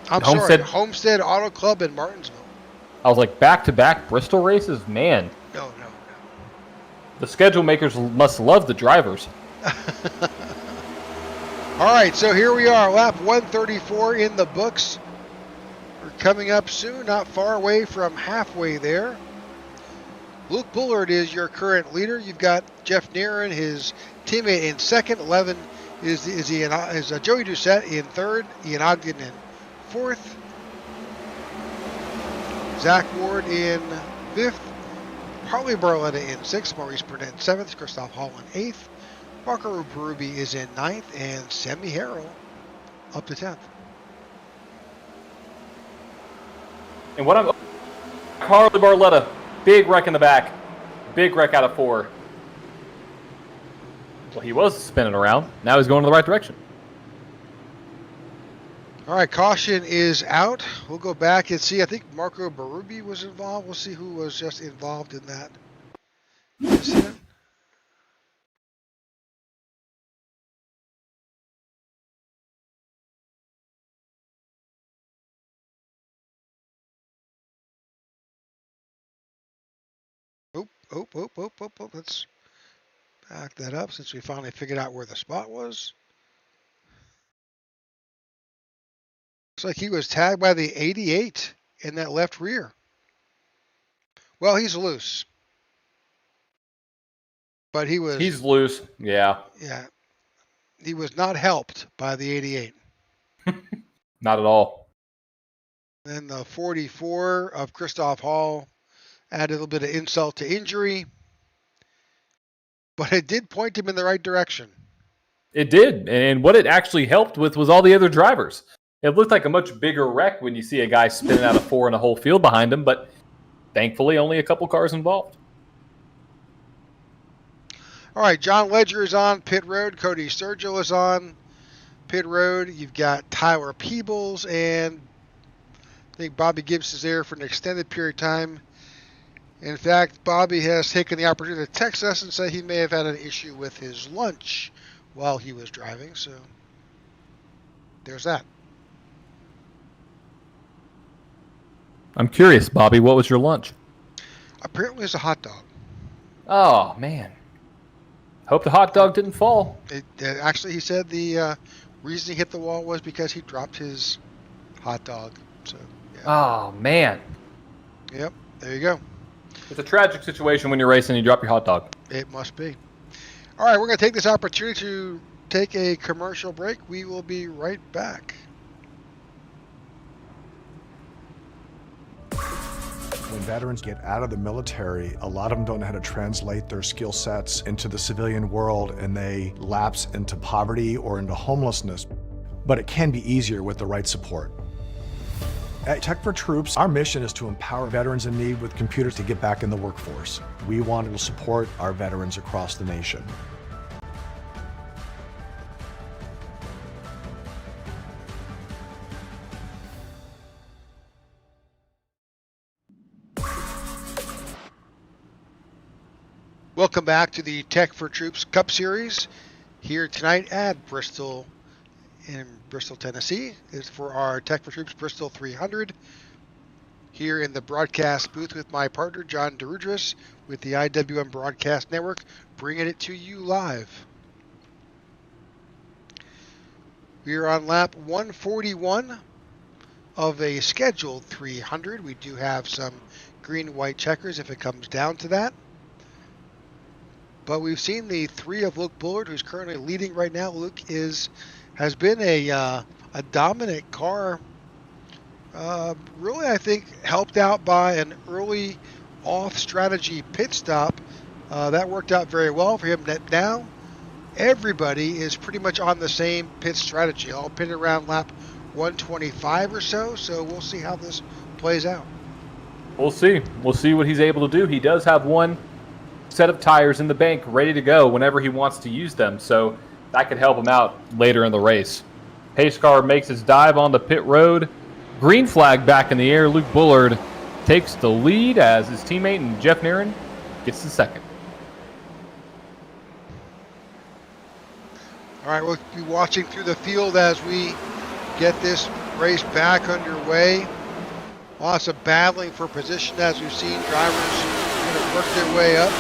Homestead? Sorry, Homestead Auto Club in Martinsville. I was like, back-to-back Bristol races? Man. No. The schedule makers must love the drivers. All right, so here we are, lap 134 in the books. We're coming up soon, not far away from halfway there. Luke Bullard is your current leader. You've got Jeff Neeren, his teammate, in second. 11 is Joey Doucette in third. Ian Ogden in fourth. Zach Ward in fifth. Harley Barletta in sixth. Maurice Burnett in seventh. Christoph Hall in eighth. Parker Berube is in ninth. And Sammy Harrell up to 10th. And Harley Barletta, big wreck in the back. Big wreck out of 4. Well, he was spinning around. Now he's going in the right direction. All right, caution is out. We'll go back and see. I think Marco Berube was involved. We'll see who was just involved in that incident. Oh. Let's back that up since we finally figured out where the spot was. Looks like he was tagged by the 88 in that left rear. Well, he's loose. But he's loose, yeah. Yeah. He was not helped by the 88. Not at all. Then the 44 of Christoph Hall added a little bit of insult to injury. But it did point him in the right direction. It did. And what it actually helped with was all the other drivers. It looked like a much bigger wreck when you see a guy spinning out of 4 and a whole field behind him, but thankfully only a couple cars involved. All right, John Ledger is on pit road. Cody Sturgill is on pit road. You've got Tyler Peebles, and I think Bobby Gibbs is there for an extended period of time. In fact, Bobby has taken the opportunity to text us and say he may have had an issue with his lunch while he was driving, so there's that. I'm curious, Bobby, what was your lunch? Apparently it's a hot dog. Oh, man. Hope the hot dog didn't fall. Actually, he said the reason he hit the wall was because he dropped his hot dog. So, yeah. Oh, man. Yep, there you go. It's a tragic situation when you're racing and you drop your hot dog. It must be. All right, we're going to take this opportunity to take a commercial break. We will be right back. When veterans get out of the military, a lot of them don't know how to translate their skill sets into the civilian world, and they lapse into poverty or into homelessness. But it can be easier with the right support. At Tech4Troops, our mission is to empower veterans in need with computers to get back in the workforce. We want to support our veterans across the nation. Welcome back to the Tech4Troops Cup Series here tonight at Bristol in Bristol, Tennessee. It's for our Tech4Troops Bristol 300 here in the broadcast booth with my partner John DeRudris with the IWM Broadcast Network, bringing it to you live. We are on lap 141 of a scheduled 300. We do have some green-white checkers if it comes down to that. But we've seen the 3 of Luke Bullard, who's currently leading right now. Luke has been a dominant car. Really, I think, helped out by an early off-strategy pit stop. That worked out very well for him. Now, everybody is pretty much on the same pit strategy, all pitted around lap 125 or so. So we'll see how this plays out. We'll see. We'll see what he's able to do. He does have one set of tires in the bank ready to go whenever he wants to use them, so that could help him out later in the race. Pace car makes his dive on the pit road. Green flag back in the air. Luke Bullard takes the lead as his teammate and Jeff Nairn gets the second. All right, we'll be watching through the field as we get this race back underway. Lots of battling for position as we've seen drivers kind of work their way up.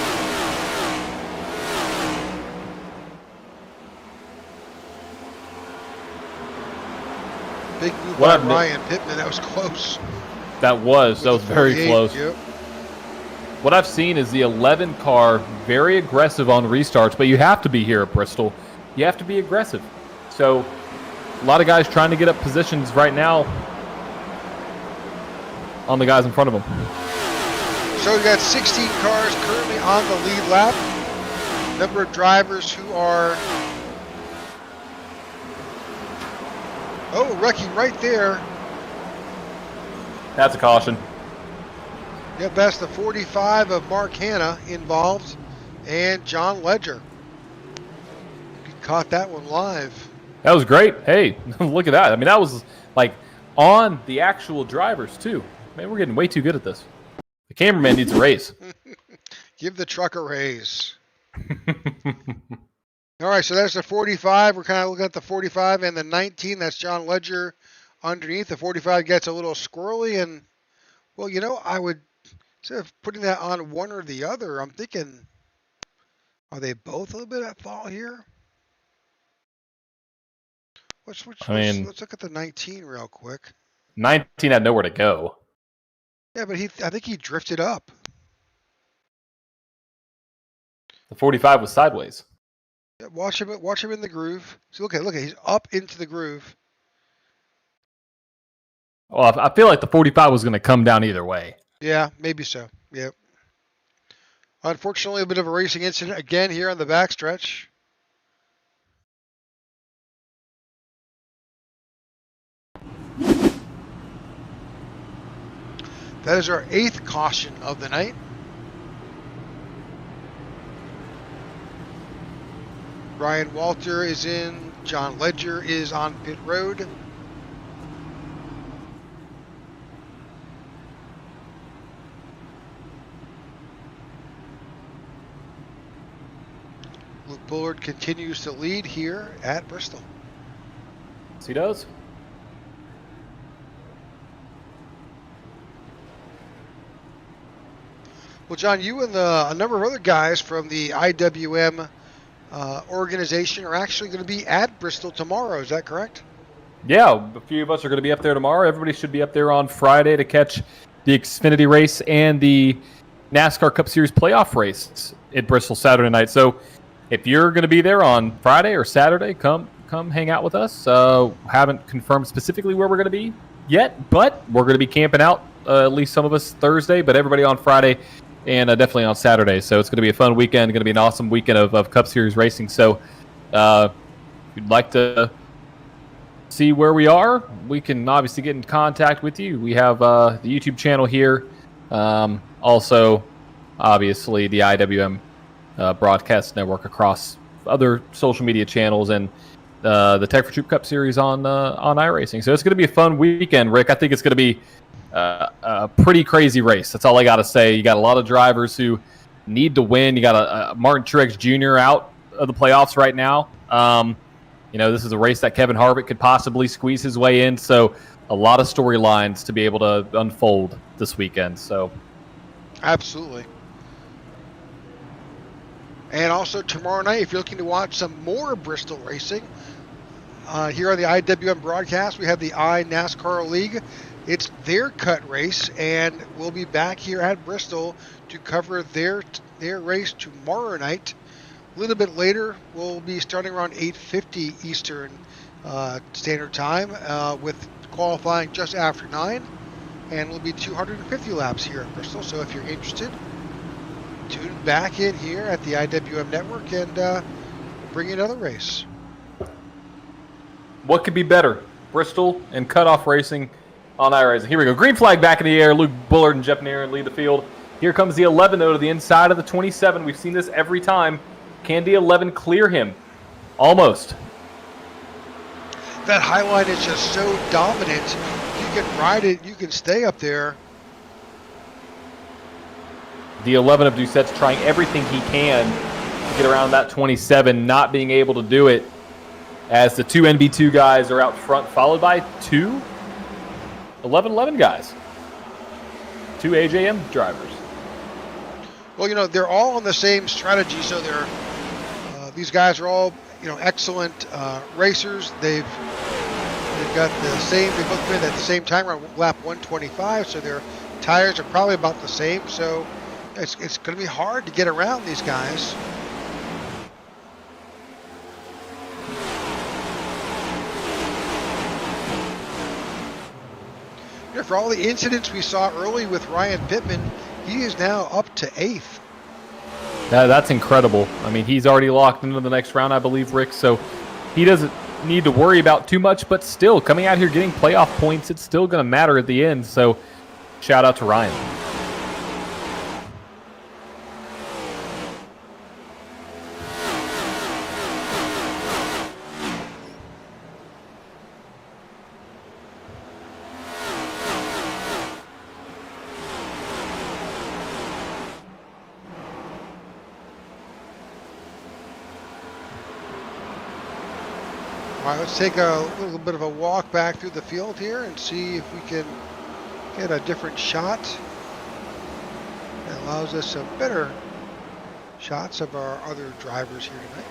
Big move by Ryan Pittman. That was close. That was very close. Yep. What I've seen is the 11 car very aggressive on restarts, but you have to be here at Bristol. You have to be aggressive. So a lot of guys trying to get up positions right now on the guys in front of them. So we've got 16 cars currently on the lead lap. Number of drivers who are wrecking right there. That's a caution. Yep, that's the 45 of Mark Hanna involved, and John Ledger. You caught that one live. That was great. Hey, look at that. I mean, that was like on the actual drivers too. Man, we're getting way too good at this. The cameraman needs a raise. Give the truck a raise. All right, so that's the 45. We're kind of looking at the 45 and the 19. That's John Ledger underneath. The 45 gets a little squirrely, and, well, you know, I would, instead of putting that on one or the other, I'm thinking, are they both a little bit at fault here? Let's look at the 19 real quick. 19 had nowhere to go. Yeah, but I think he drifted up. The 45 was sideways. Yeah, watch him in the groove. So look at, he's up into the groove. Well, I feel like the 45 was going to come down either way. Yeah, maybe so. Yep. Unfortunately, a bit of a racing incident again here on the backstretch. That is our 8th caution of the night. Ryan Walter is in. John Ledger is on pit road. Luke Bullard continues to lead here at Bristol. Yes, he does. Well, John, you and a number of other guys from the IWM organization are actually going to be at Bristol tomorrow. Is that correct? Yeah, a few of us are going to be up there tomorrow. Everybody should be up there on Friday to catch the Xfinity race and the NASCAR Cup Series playoff race at Bristol Saturday night. So if you're going to be there on Friday or Saturday, come hang out with us. Haven't confirmed specifically where we're going to be yet, but we're going to be camping out, at least some of us Thursday, but everybody on Friday and definitely on Saturday. So it's going to be a fun weekend, going to be an awesome weekend of Cup Series racing. So if you'd like to see where we are, we can obviously get in contact with you. We have the YouTube channel here. Also, obviously, the IWM broadcast network across other social media channels and the Tech4Troops Cup Series on iRacing. So it's going to be a fun weekend, Rick. I think it's going to be a pretty crazy race. That's all I got to say. You got a lot of drivers who need to win. You got a Martin Truex Jr. out of the playoffs right now. This is a race that Kevin Harvick could possibly squeeze his way in. So a lot of storylines to be able to unfold this weekend. So absolutely. And also tomorrow night, if you're looking to watch some more Bristol racing, here on the IWM broadcast, we have the iNASCAR League. It's their cut race, and we'll be back here at Bristol to cover their race tomorrow night. A little bit later, we'll be starting around 8:50 Eastern Standard Time with qualifying just after 9, and we'll be 250 laps here at Bristol. So if you're interested, tune back in here at the IWM network and bring you another race. what could be better? Bristol and cutoff racing on iRacing. Here we go. Green flag back in the air. Luke Bullard and Jeff Neeren lead the field. Here comes the 11, though, to the inside of the 27. We've seen this every time. Can the 11 clear him? Almost. That high line is just so dominant. You can ride it. You can stay up there. The 11 of Doucette's trying everything he can to get around that 27, not being able to do it as the two NB2 guys are out front, followed by two 11-11 guys. Two AJM drivers. Well, they're all on the same strategy, so these guys are all, excellent racers. They've got the same. They both been at the same time around lap 125, so their tires are probably about the same. So it's going to be hard to get around these guys. For all the incidents we saw early with Ryan Pittman, he is now up to 8th. That's incredible. I mean, he's already locked into the next round, I believe, Rick, so he doesn't need to worry about too much, but still, coming out here getting playoff points, it's still going to matter at the end, so shout out to Ryan. All right, let's take a little bit of a walk back through the field here and see if we can get a different shot that allows us some better shots of our other drivers here tonight.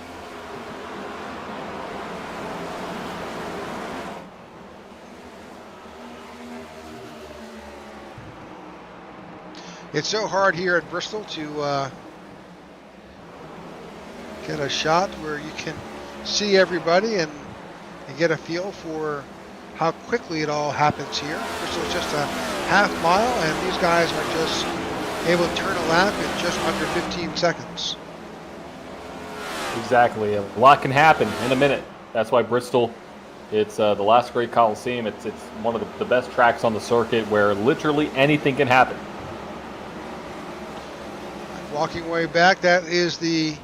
It's so hard here at Bristol to get a shot where you can see everybody and get a feel for how quickly it all happens here. Bristol's just a half mile, and these guys are just able to turn a lap in just under 15 seconds. Exactly. A lot can happen in a minute. That's why Bristol It's the last great Coliseum. It's one of the best tracks on the circuit where literally anything can happen. Walking way back, that is the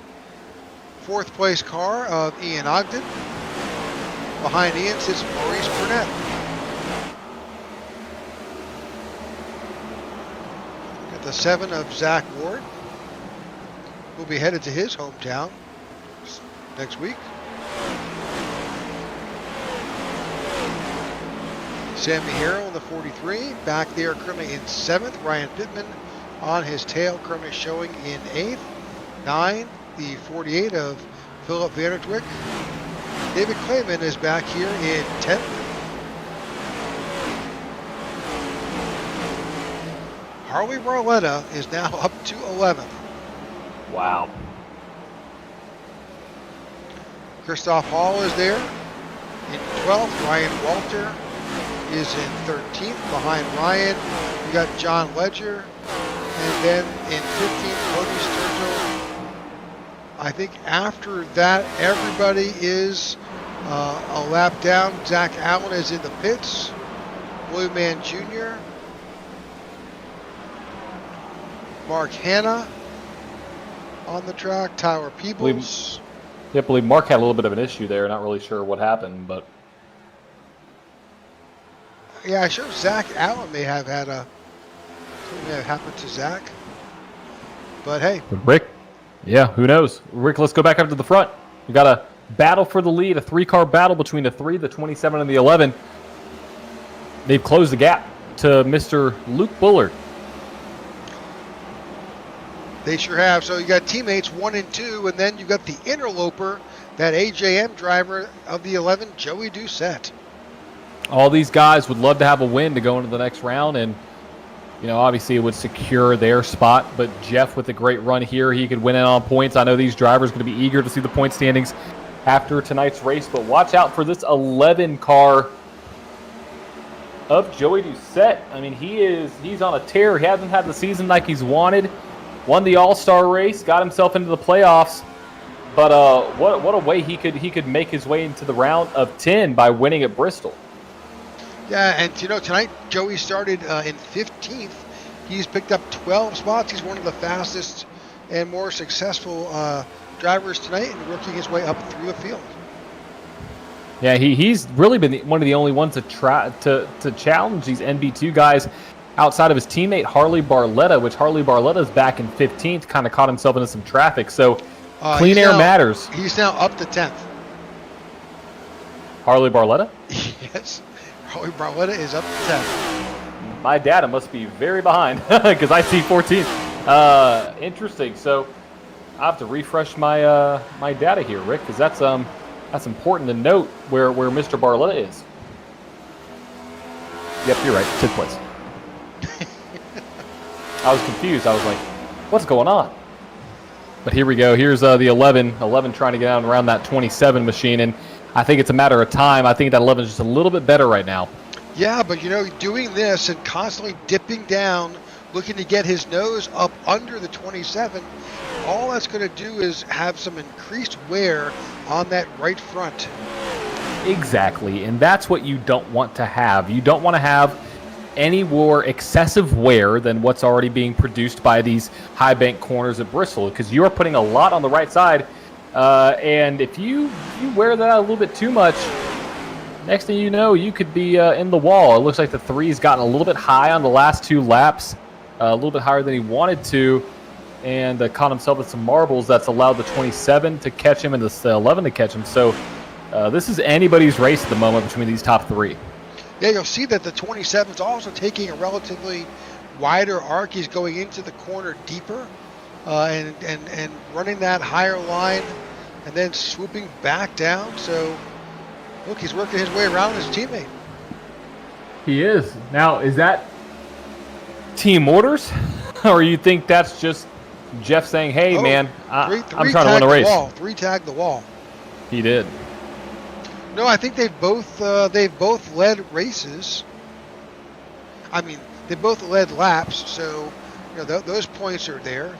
4th place car of Ian Ogden. Behind Ian sits Maurice Burnett. Got the 7 of Zach Ward. Will be headed to his hometown next week. Sammy Harrell in the 43. Back there currently in 7th. Ryan Pittman on his tail, currently showing in 8th. 9, the 48 of Philip Vandertwick. David Clayman is back here in 10th. Harley Barletta is now up to 11th. Wow. Christoph Hall is there in 12th. Ryan Walter is in 13th. Behind Ryan, we got John Ledger. And then in 15th, Cody Sturgill. I think after that, everybody is a lap down. Zach Allen is in the pits. Blue Man Jr. Mark Hanna on the track. Tyler Peebles. I believe Mark had a little bit of an issue there. Not really sure what happened, but yeah, I showed Zach Allen may have had something that happened to Zach. But hey, Rick, yeah, who knows? Rick, let's go back up to the front. We got a battle for the lead, a 3-car battle between the 3, the 27, and the 11. They've closed the gap to Mr. Luke Bullard. They sure have. So you got teammates 1 and 2, and then you got the interloper, that AJM driver of the 11, Joey Doucette. All these guys would love to have a win to go into the next round, and obviously it would secure their spot. But Jeff, with a great run here, he could win in on points. I know these drivers are going to be eager to see the point standings after tonight's race, but watch out for this 11 car of Joey Doucette. I mean, he's on a tear. He hasn't had the season like he's wanted. Won the All-Star race, got himself into the playoffs. But what a way he could make his way into the round of 10 by winning at Bristol. Yeah, and tonight Joey started in 15th. He's picked up 12 spots. He's one of the fastest and more successful drivers tonight, and working his way up through the field. Yeah, he's really been one of the only ones to try to challenge these NB2 guys outside of his teammate Harley Barletta, which Harley Barletta's back in 15th, kind of caught himself into some traffic. So clean air matters. He's now up to 10th. Harley Barletta? Yes. Harley Barletta is up to 10th. My data must be very behind because I see 14th. Interesting. So I have to refresh my my data here, Rick, because that's important to note where Mr. Barletta is. Yep, you're right. 10th place. I was confused. I was like, what's going on? But here we go. Here's the 11 trying to get out around that 27 machine, and I think it's a matter of time. I think that 11 is just a little bit better right now. Yeah, but doing this and constantly dipping down, looking to get his nose up under the 27, all that's going to do is have some increased wear on that right front. Exactly, and that's what you don't want to have. You don't want to have any more excessive wear than what's already being produced by these high bank corners at Bristol, because you are putting a lot on the right side, and if you wear that out a little bit too much, next thing you know, you could be in the wall. It looks like the 3's gotten a little bit high on the last 2 laps, a little bit higher than he wanted to, and caught himself with some marbles. That's allowed the 27 to catch him and the 11 to catch him. So this is anybody's race at the moment between these top 3. Yeah, you'll see that the 27's also taking a relatively wider arc. He's going into the corner deeper and running that higher line and then swooping back down. So, look, he's working his way around his teammate. He is. Now, is that team orders? Or you think that's just Jeff saying, hey, man, I'm trying to win a race? 3 tagged the wall. He did. No, I think they've both led races. I mean, they both led laps, so those points are there.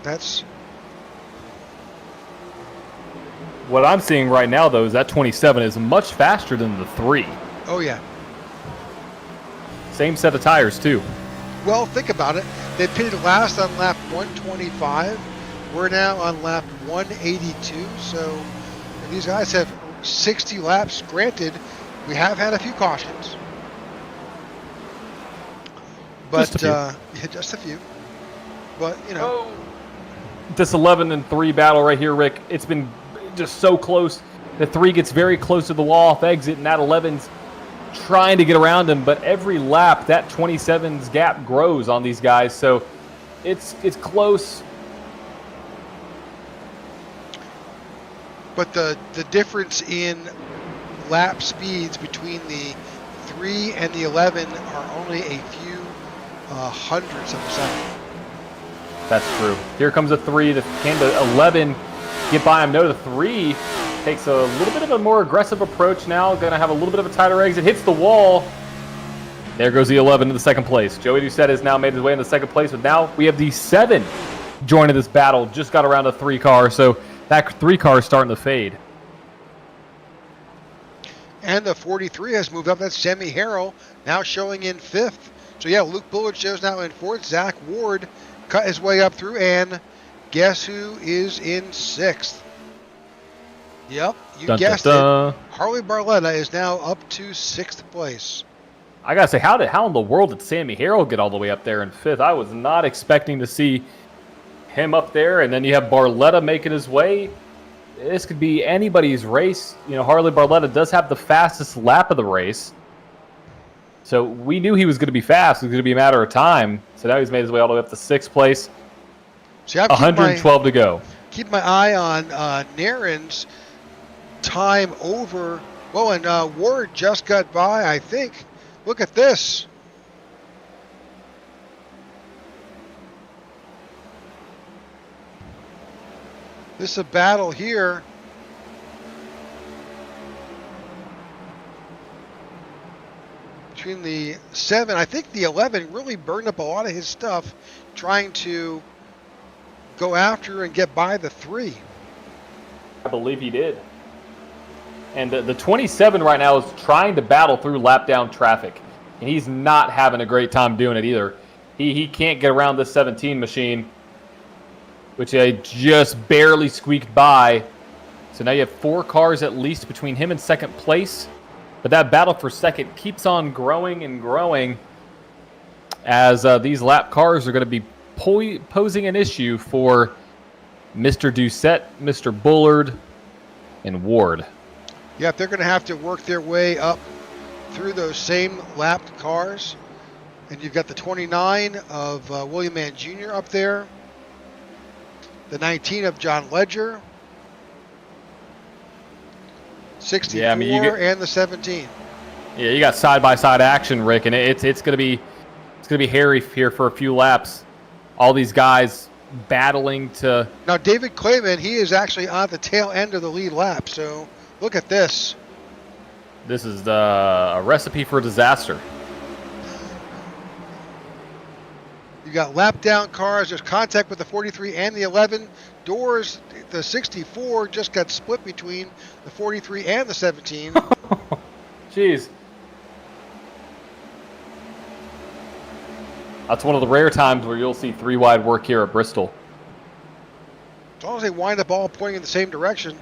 What I'm seeing right now, though, is that 27 is much faster than the 3. Oh, yeah. Same set of tires, too. Well, think about it. They pitted last on lap 125. We're now on lap 182. So these guys have 60 laps. Granted, we have had a few cautions. But just a few. But, you know. This 11 and 3 battle right here, Rick, it's been just so close. The 3 gets very close to the wall off exit, and that 11's trying to get around him. But every lap, that 27's gap grows on these guys. So it's close. But the difference in lap speeds between the 3 and the 11 are only a few hundredths of a second. That's true. Here comes a 3. Can the 11 get by him? No, the 3 takes a little bit of a more aggressive approach now. Going to have a little bit of a tighter exit. Hits the wall. There goes the 11 to the second place. Joey Doucette has now made his way in the second place. But now we have the 7 joining this battle. Just got around a 3 car. So that 3 car is starting to fade. And the 43 has moved up. That's Sammy Harrell now showing in 5th. So yeah, Luke Bullard shows now in 4th. Zach Ward cut his way up through, and guess who is in 6th? Yep, you guessed it. Harley Barletta is now up to 6th place. I gotta say, how in the world did Sammy Harrell get all the way up there in 5th? I was not expecting to see him up there, and then you have Barletta making his way. This could be anybody's race. You know, Harley Barletta does have the fastest lap of the race. So we knew he was going to be fast. It was going to be a matter of time. So now he's made his way all the way up to 6th place. See, 112 to go. Keep my eye on Naren's time over. Well, and Ward just got by, I think. Look at this. This is a battle here. Between the 7, I think the 11 really burned up a lot of his stuff trying to go after and get by the 3. I believe he did. And the 27 right now is trying to battle through lap down traffic. And he's not having a great time doing it either. He can't get around this 17 machine, which I just barely squeaked by. So now you have 4 cars at least between him and second place. But that battle for second keeps on growing and growing as these lap cars are going to be posing an issue for Mr. Doucette, Mr. Bullard, and Ward. Yeah, they're going to have to work their way up through those same lapped cars. And you've got the 29 of William Mann Jr. up there. The 19 of John Ledger. 64 and the 17. Yeah, you got side-by-side action, Rick, and it's going to be hairy here for a few laps. All these guys battling to. Now David Clayman, he is actually on the tail end of the lead lap. So look at this. This is a recipe for disaster. You got lap down cars. There's contact with the 43 and the 11. Doors, the 64 just got split between the 43 and the 17. Jeez. That's one of the rare times where you'll see 3 wide work here at Bristol. As long as they wind up all pointing in the same direction.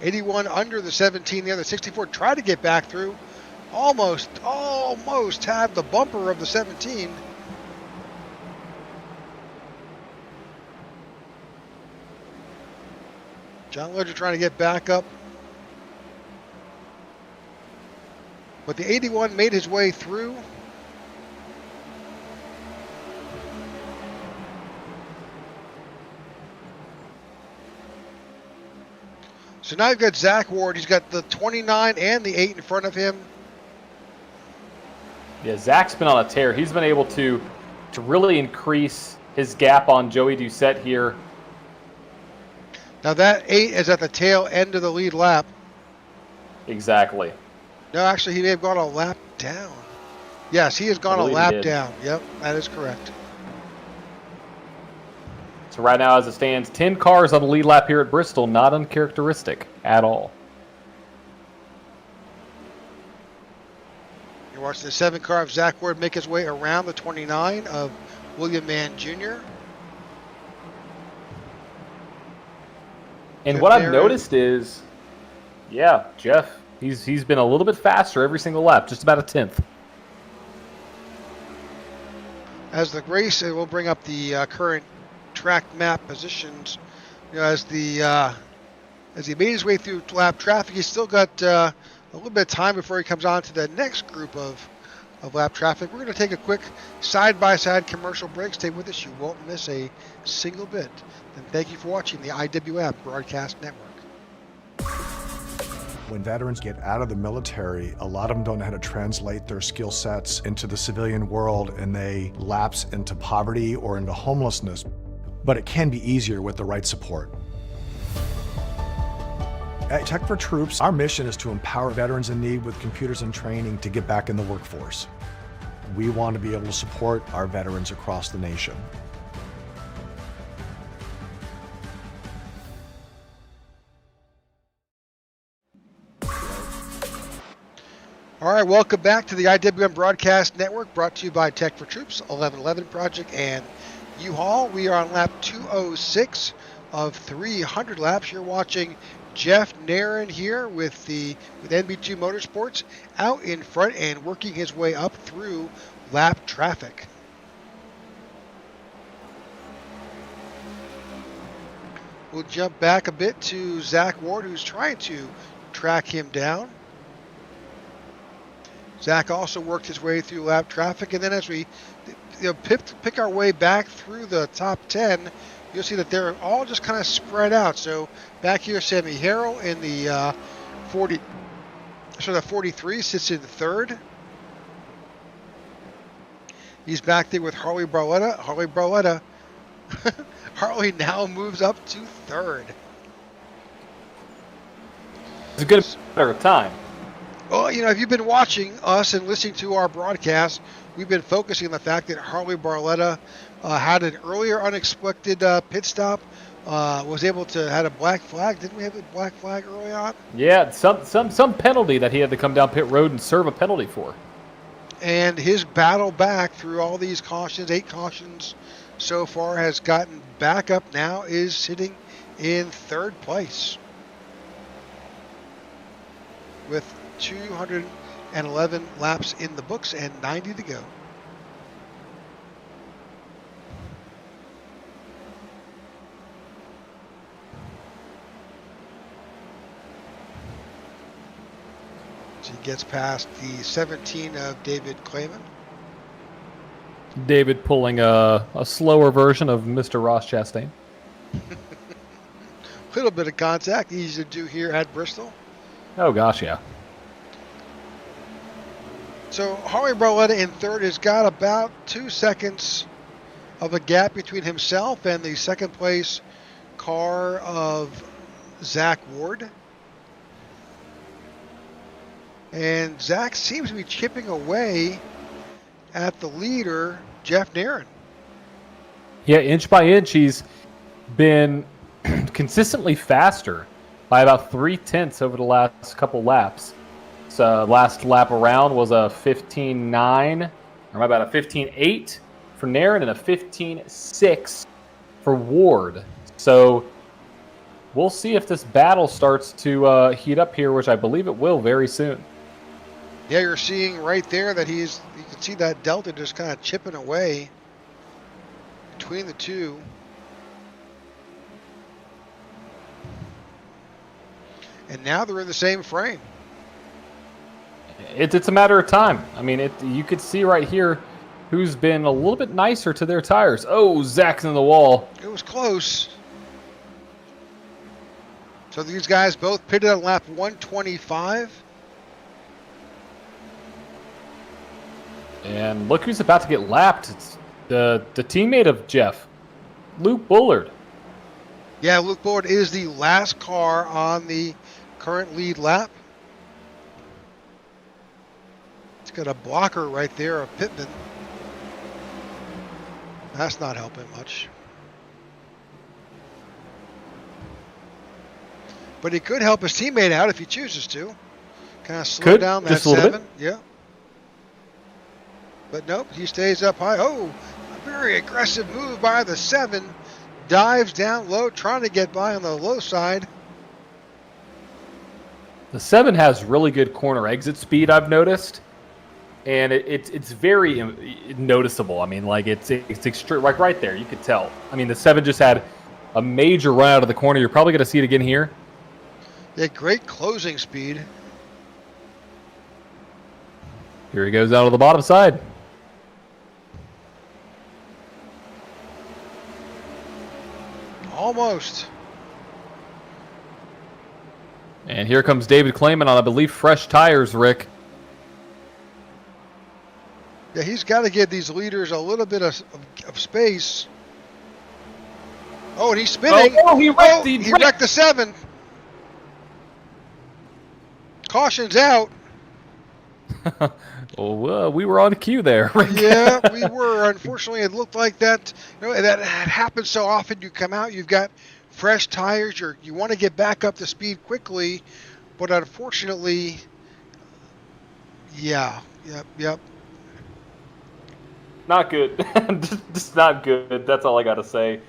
81 under the 17. The other 64 tried to get back through. Almost have the bumper of the 17. John Ledger trying to get back up. But the 81 made his way through. So now you've got Zach Ward. He's got the 29 and the 8 in front of him. Yeah, Zach's been on a tear. He's been able to really increase his gap on Joey Doucette here. Now that 8 is at the tail end of the lead lap. Exactly. No, actually, he may have gone a lap down. Yes, he has gone a lap down. Yep, that is correct. So right now, as it stands, 10 cars on the lead lap here at Bristol, not uncharacteristic at all. You're watching the 7 car of Zach Ward make his way around the 29 of William Mann Jr. And what I've noticed is, yeah, Jeff, he's been a little bit faster every single lap, just about a tenth. As the race, we'll bring up the current track map positions. You know, as he made his way through lap traffic, he's still got a little bit of time before he comes on to the next group of lap traffic. We're going to take a quick side-by-side commercial break. Stay with us. You won't miss a single bit. And thank you for watching the IWM Broadcast Network. When veterans get out of the military, a lot of them don't know how to translate their skill sets into the civilian world, and they lapse into poverty or into homelessness. But it can be easier with the right support. At Tech4Troops, our mission is to empower veterans in need with computers and training to get back in the workforce. We want to be able to support our veterans across the nation. All right, welcome back to the IWM Broadcast Network, brought to you by Tech4Troops, 1111 Project, and U-Haul. We are on lap 206 of 300 laps. You're watching Jeff Nairn here with NB2 Motorsports out in front and working his way up through lap traffic. We'll jump back a bit to Zach Ward, who's trying to track him down. Zach also worked his way through lap traffic, and then as we pick our way back through the top 10, you'll see that they're all just kind of spread out. So back here, Sammy Harrell in the 43 sits in third. He's back there with Harley Barletta. Harley now moves up to third. It's a good matter of time. Well, you know, if you've been watching us and listening to our broadcast, we've been focusing on the fact that Harley Barletta had an earlier unexpected pit stop, was able to had a black flag. Didn't we have a black flag early on? Yeah, some penalty that he had to come down pit road and serve a penalty for. And his battle back through all these cautions, 8 cautions so far, has gotten back up now, is sitting in third place with 211 laps in the books and 90 to go. So he gets past the 17 of David Clayman. David pulling a slower version of Mr. Ross Chastain. A little bit of contact, easy to do here at Bristol. Oh gosh, yeah. So Harley Barletta in third has got about 2 seconds of a gap between himself and the second place car of Zach Ward. And Zach seems to be chipping away at the leader, Jeff Nairn. Yeah, inch by inch, he's been consistently faster by about 0.3 over the last couple laps. So last lap around was a 15.9, or about a 15.8 for Nairn and a 15.6 for Ward. So we'll see if this battle starts to heat up here, which I believe it will very soon. Yeah, you're seeing right there that you can see that delta just kind of chipping away between the two. And now they're in the same frame. It's a matter of time. I mean, you could see right here who's been a little bit nicer to their tires. Oh, Zach's in the wall. It was close. So these guys both pitted on lap 125. And look who's about to get lapped. It's the teammate of Jeff, Luke Bullard. Yeah, Luke Bullard is the last car on the current lead lap. It's got a blocker right there of Pittman. That's not helping much. but he could help his teammate out if he chooses to. Kind of slow down that just a little 7. Yeah. But nope, he stays up high. Oh, a very aggressive move by the 7. Dives down low, trying to get by on the low side. The 7 has really good corner exit speed, I've noticed. And it's very noticeable. I mean, like it's extreme, like right there, you could tell. I mean, the 7 just had a major run out of the corner. You're probably going to see it again here. Yeah, great closing speed. Here he goes out of the bottom side. Almost. And here comes David Clayman on, I believe, fresh tires, Rick. Yeah, he's got to give these leaders a little bit of space. Oh, and he's spinning. Oh, he wrecked the 7. Caution's out. Oh, we were on cue there. Yeah, we were. Unfortunately, it looked like that. That happens so often. You come out, you've got fresh tires. You want to get back up to speed quickly, but unfortunately, yep. Not good. Just not good. That's all I got to say.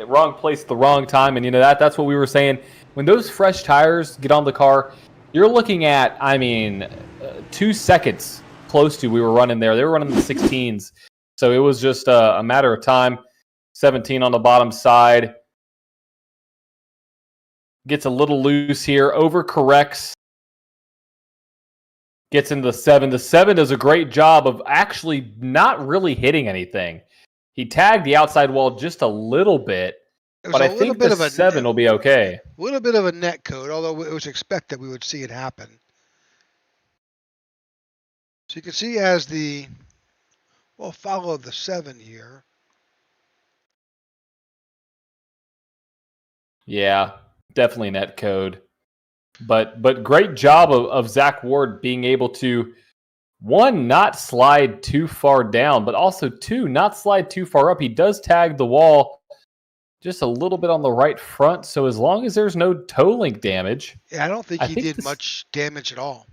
Wrong place at the wrong time, and that's what we were saying. When those fresh tires get on the car, you're looking at, 2 seconds close to we were running there. They were running the 16s. So it was just a matter of time. 17 on the bottom side. Gets a little loose here. Overcorrects. Gets into the 7. The 7 does a great job of actually not really hitting anything. He tagged the outside wall just a little bit. But I think the 7 will be okay. A little bit of a net code, although it was expected we would see it happen. So you can see as we'll follow the 7 here. Yeah, definitely net code. But great job of Zach Ward being able to, 1, not slide too far down, but also 2, not slide too far up. He does tag the wall just a little bit on the right front, so as long as there's no toe link damage. Yeah, I don't think he did much damage at all.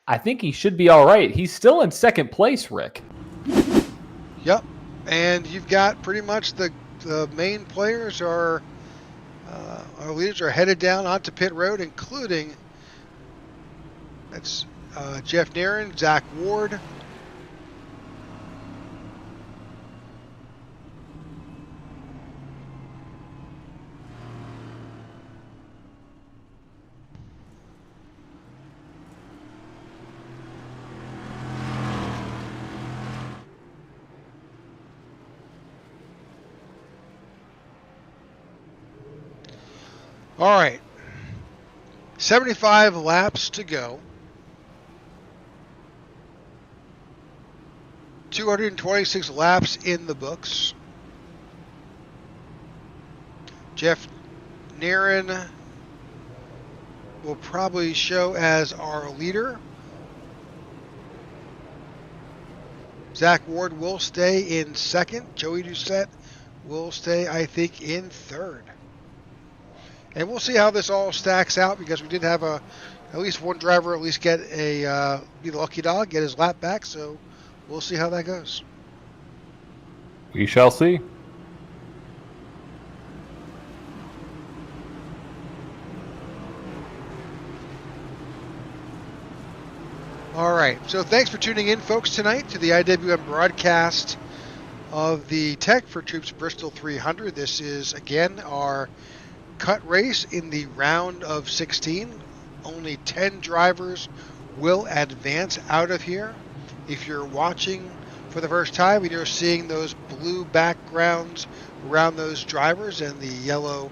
I think he should be all right. He's still in second place, Rick. Yep, and you've got pretty much the main players our leaders are headed down onto pit road, including that's Jeff Nairn, Zach Ward. All right, 75 laps to go. 226 laps in the books. Jeff Nairn will probably show as our leader. Zach Ward will stay in second. Joey Doucette will stay, I think, in third. And we'll see how this all stacks out, because we did have at least one driver at least get be the lucky dog, get his lap back. So we'll see how that goes. We shall see. All right. So thanks for tuning in, folks, tonight to the IWM broadcast of the Tech4Troops Bristol 300. This is, again, our cut race in the round of 16. Only 10 drivers will advance out of here. If you're watching for the first time and you're seeing those blue backgrounds around those drivers and the yellow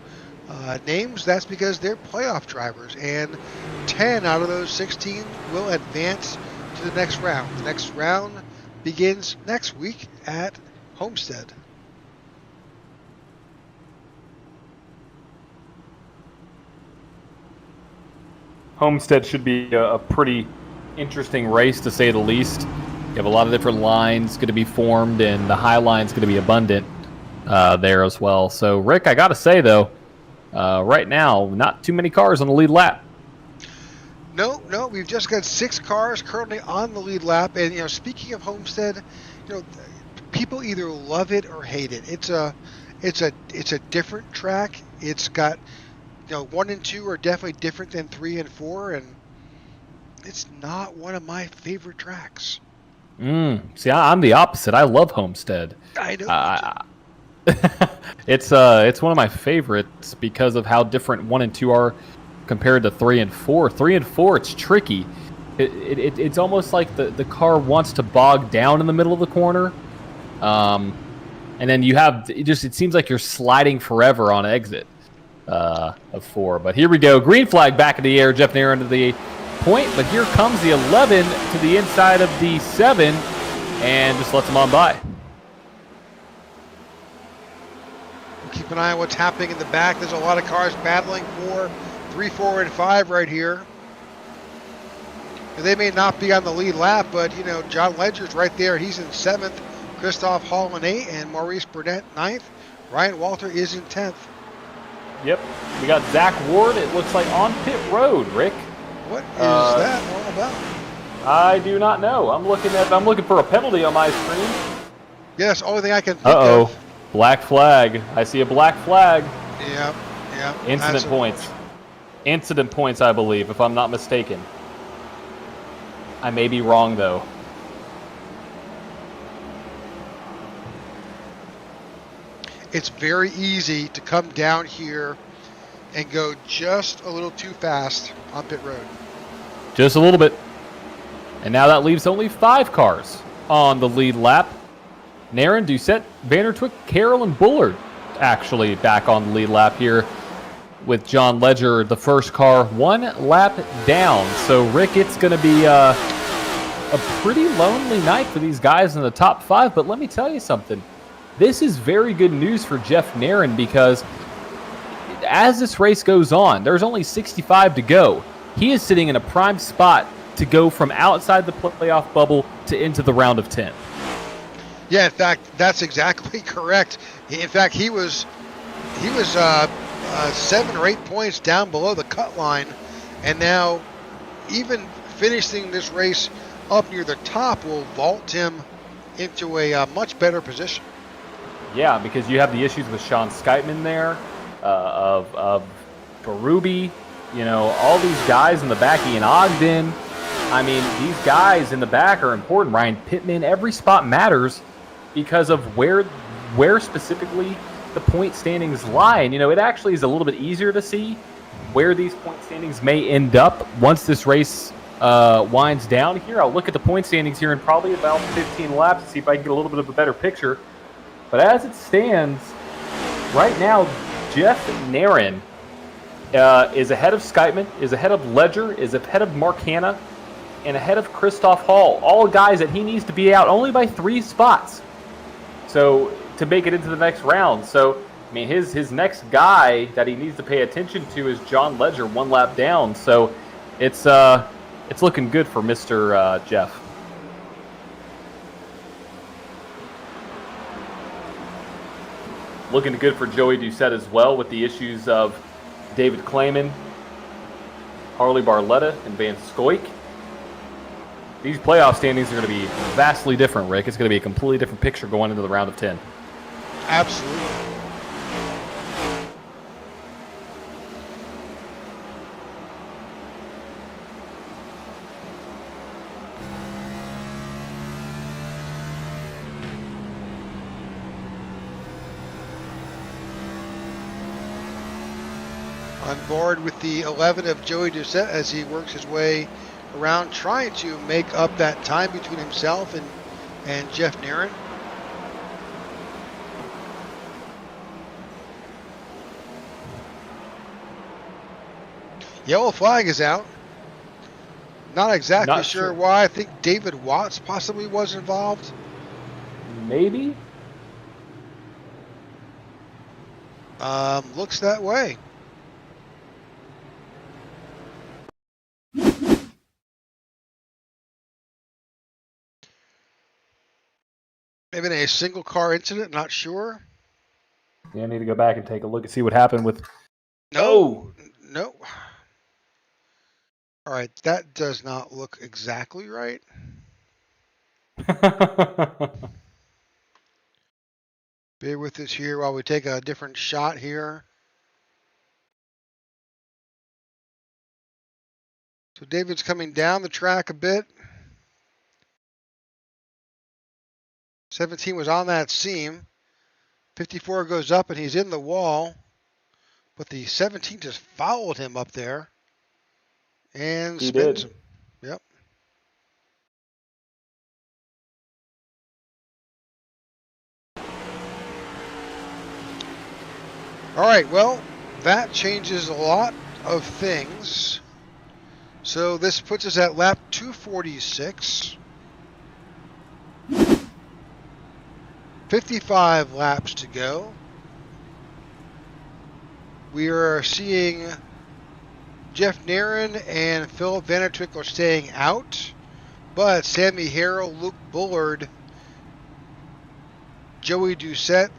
names, that's because they're playoff drivers, and 10 out of those 16 will advance to the next round. The next round begins next week at Homestead. Homestead should be a pretty interesting race, to say the least. You have a lot of different lines going to be formed, and the high line's going to be abundant there as well. So, Rick, I got to say, though, Right now, not too many cars on the lead lap. No, we've just got 6 cars currently on the lead lap. And, speaking of Homestead, people either love it or hate it. It's a different track. It's got, 1 and 2 are definitely different than 3 and 4, and it's not one of my favorite tracks. See, I'm the opposite. I love Homestead. I know. It's one of my favorites because of how different 1 and 2 are compared to 3 and 4. 3 and 4, it's tricky. It's almost like the car wants to bog down in the middle of the corner, and then you have it seems like you're sliding forever on exit of 4. But here we go, green flag back in the air. Jeff Nair into the point, but here comes the 11 to the inside of the 7, and just lets him on by. Keep an eye on what's happening in the back. There's a lot of cars battling for 3, 4, and 5 right here. They may not be on the lead lap, but, John Ledger's right there. He's in 7th. Christoph Hall in 8th, and Maurice Burnett 9th. Ryan Walter is in 10th. Yep. We got Zach Ward, it looks like, on pit road, Rick. What is that all about? I do not know. I'm looking for a penalty on my screen. Yes, only thing I can think of. Black flag. I see a black flag. Yep. Incident points. Incident points, I believe, if I'm not mistaken. I may be wrong, though. It's very easy to come down here and go just a little too fast on pit road. Just a little bit. And now that leaves only 5 cars on the lead lap. Naren, Doucette, Vandertwick, Carroll, and Bullard actually back on the lead lap here with John Ledger, the first car, 1 lap down. So, Rick, it's going to be a pretty lonely night for these guys in the top 5. But let me tell you something. This is very good news for Jeff Naren because as this race goes on, there's only 65 to go. He is sitting in a prime spot to go from outside the playoff bubble to into the round of 10. Yeah, in fact, that's exactly correct. In fact, he was 7 or 8 points down below the cut line, and now even finishing this race up near the top will vault him into a much better position. Yeah, because you have the issues with Sean Skytman there, of Berube, all these guys in the back, Ian Ogden. I mean, these guys in the back are important. Ryan Pittman, every spot matters because of where specifically the point standings lie. And, it actually is a little bit easier to see where these point standings may end up once this race winds down here. I'll look at the point standings here in probably about 15 laps to see if I can get a little bit of a better picture. But as it stands, right now, Jeff Naren is ahead of Skytman, is ahead of Ledger, is ahead of Mark Hanna, and ahead of Christoph Hall. All guys that he needs to be out only by 3 spots. So to make it into the next round. So, I mean, his next guy that he needs to pay attention to is John Ledger, 1 lap down. So it's looking good for Mr. Jeff. Looking good for Joey Doucette as well with the issues of David Clayman, Harley Barletta, and Van Scoik. These playoff standings are going to be vastly different, Rick. It's going to be a completely different picture going into the round of 10. Absolutely. On board with the 11 of Joey Doucette as he works his way around trying to make up that time between himself and Jeff Naren. Yellow flag is out. Not exactly sure why. I think David Watts possibly was involved. Maybe. Looks that way. Maybe a single car incident, not sure. Yeah, I need to go back and take a look and see what happened with No. No. All right, that does not look exactly right. Bear with us here while we take a different shot here. So David's coming down the track a bit. 17 was on that seam. 54 goes up and he's in the wall. But the 17 just followed him up there. And He spins did. him. Yep. All right, well, that changes a lot of things. So this puts us at lap 246. 55 laps to go. We are seeing Jeff Nairn and Philip Vandertwick are staying out, but Sammy Harrell, Luke Bullard, Joey Doucette,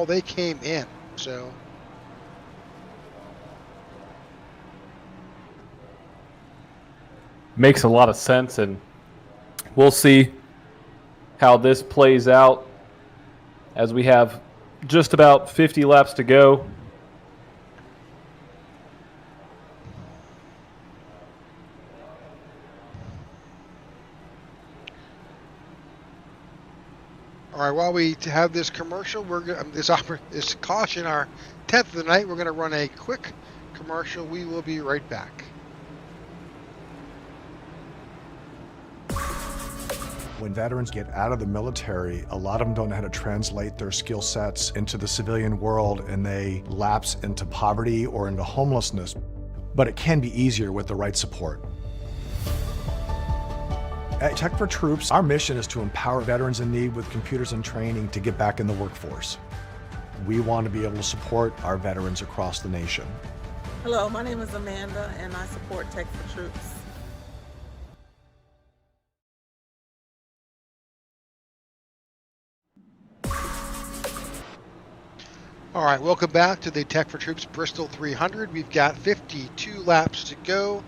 they came in. So makes a lot of sense, and we'll see how this plays out as we have just about 50 laps to go. all right, while we have this commercial, we're going this caution, our 10th of the night, we're going to run a quick commercial. We will be right back. When veterans get out of the military, a lot of them don't know how to translate their skill sets into the civilian world, and they lapse into poverty or into homelessness. But it can be easier with the right support. At Tech4Troops, our mission is to empower veterans in need with computers and training to get back in the workforce. We want to be able to support our veterans across the nation. Hello, my name is Amanda, and I support Tech4Troops. All right, welcome back to the Tech4Troops Bristol 300. We've got 52 laps to go.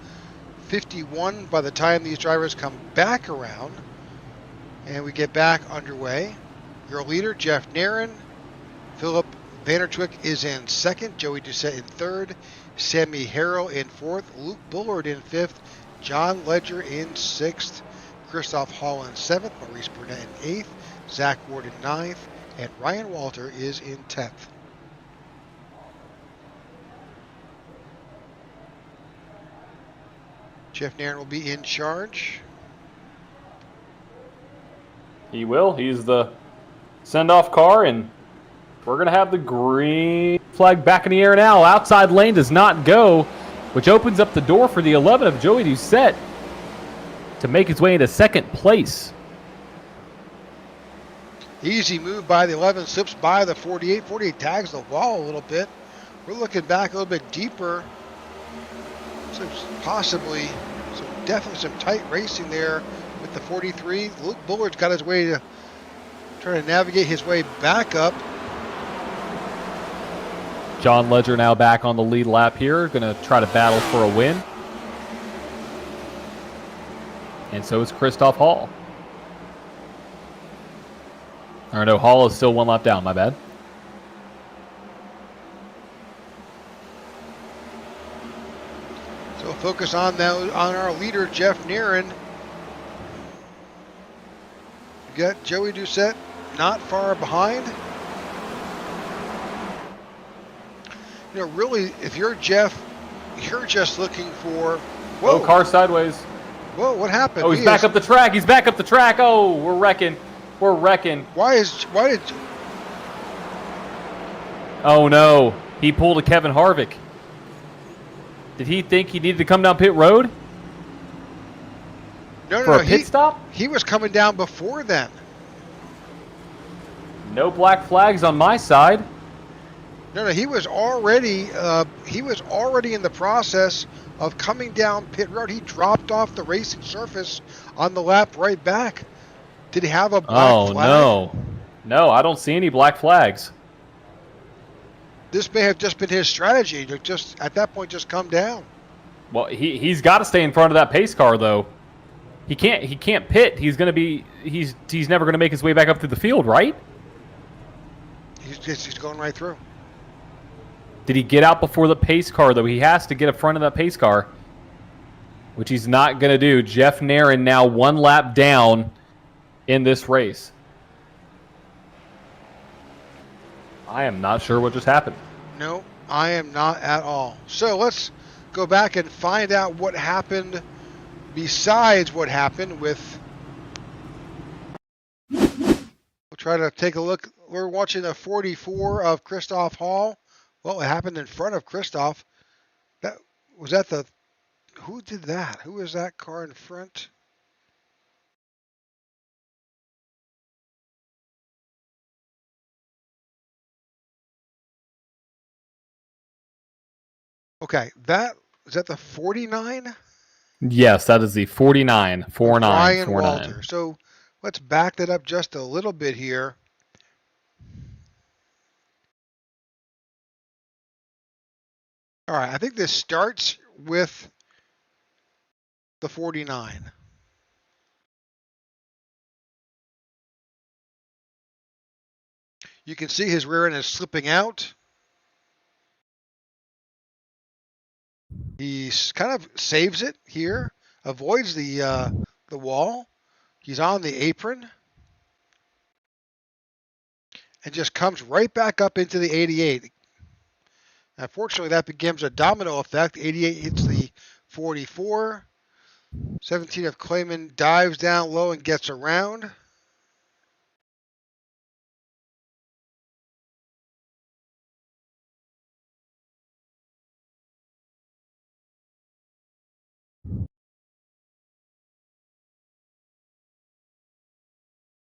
51 by the time these drivers come back around and we get back underway. Your leader, Jeff Nairn. Philip Vandertwick is in second. Joey Doucette in third. Sammy Harrell in fourth. Luke Bullard in fifth. John Ledger in sixth. Christoph Hall in seventh. Maurice Burnett in eighth. Zach Ward in ninth. And Ryan Walter is in 10th. Jeff Nairn will be in charge. He will. He's the send-off car, and we're going to have the green flag back in the air now. Outside lane does not go, which opens up the door for the 11 of Joey Doucette to make his way into second place. Easy move by the 11, slips by the 48. 48 tags the wall a little bit. We're looking back a little bit deeper. So possibly, definitely some tight racing there with the 43. Luke Bullard's got his way to try to navigate his way back up. John Ledger now back on the lead lap here, going to try to battle for a win. And so is Christoph Hall. Or no, Hall is still one lap down, my bad. So focus on our leader, Jeff Nairn. You got Joey Doucette not far behind. You know, really, if you're Jeff, you're just looking for... Whoa, Oh, car sideways. Whoa, what happened? Oh, he's back up the track. He's back up the track. Oh, we're wrecking. We're wrecking. Why did... Oh, no. He pulled a Kevin Harvick. Did he think he needed to come down pit road for a pit stop? He was coming down before then. No black flags on my side. No, he was already in the process of coming down pit road. He dropped off the racing surface on the lap right back. Did he have a black flag? Oh, no. No, I don't see any black flags. this may have just been his strategy to just at that point just come down. Well, he's got to stay in front of that pace car though. He can't pit. He's never going to make his way back up through the field, right? He's going right through. Did he get out before the pace car though? He has to get in front of that pace car, which he's not going to do. Jeff Nairn now 1 lap down in this race. I am not sure what just happened. No, I am not at all. So let's go back and find out what happened besides what happened with. We'll try to take a look. We're watching the 44 of Christoph Hall. Well, it happened in front of Christoph. Who did that? Who is that car in front? Okay, is that the 49? Yes, that is the 49. 49. Ryan 49. Walter. So let's back that up just a little bit here. All right, I think this starts with the 49. You can see his rear end is slipping out. He kind of saves it here, avoids the wall. He's on the apron and just comes right back up into the 88. Unfortunately, that becomes a domino effect. 88 hits the 44. 17 of Clayman dives down low and gets around.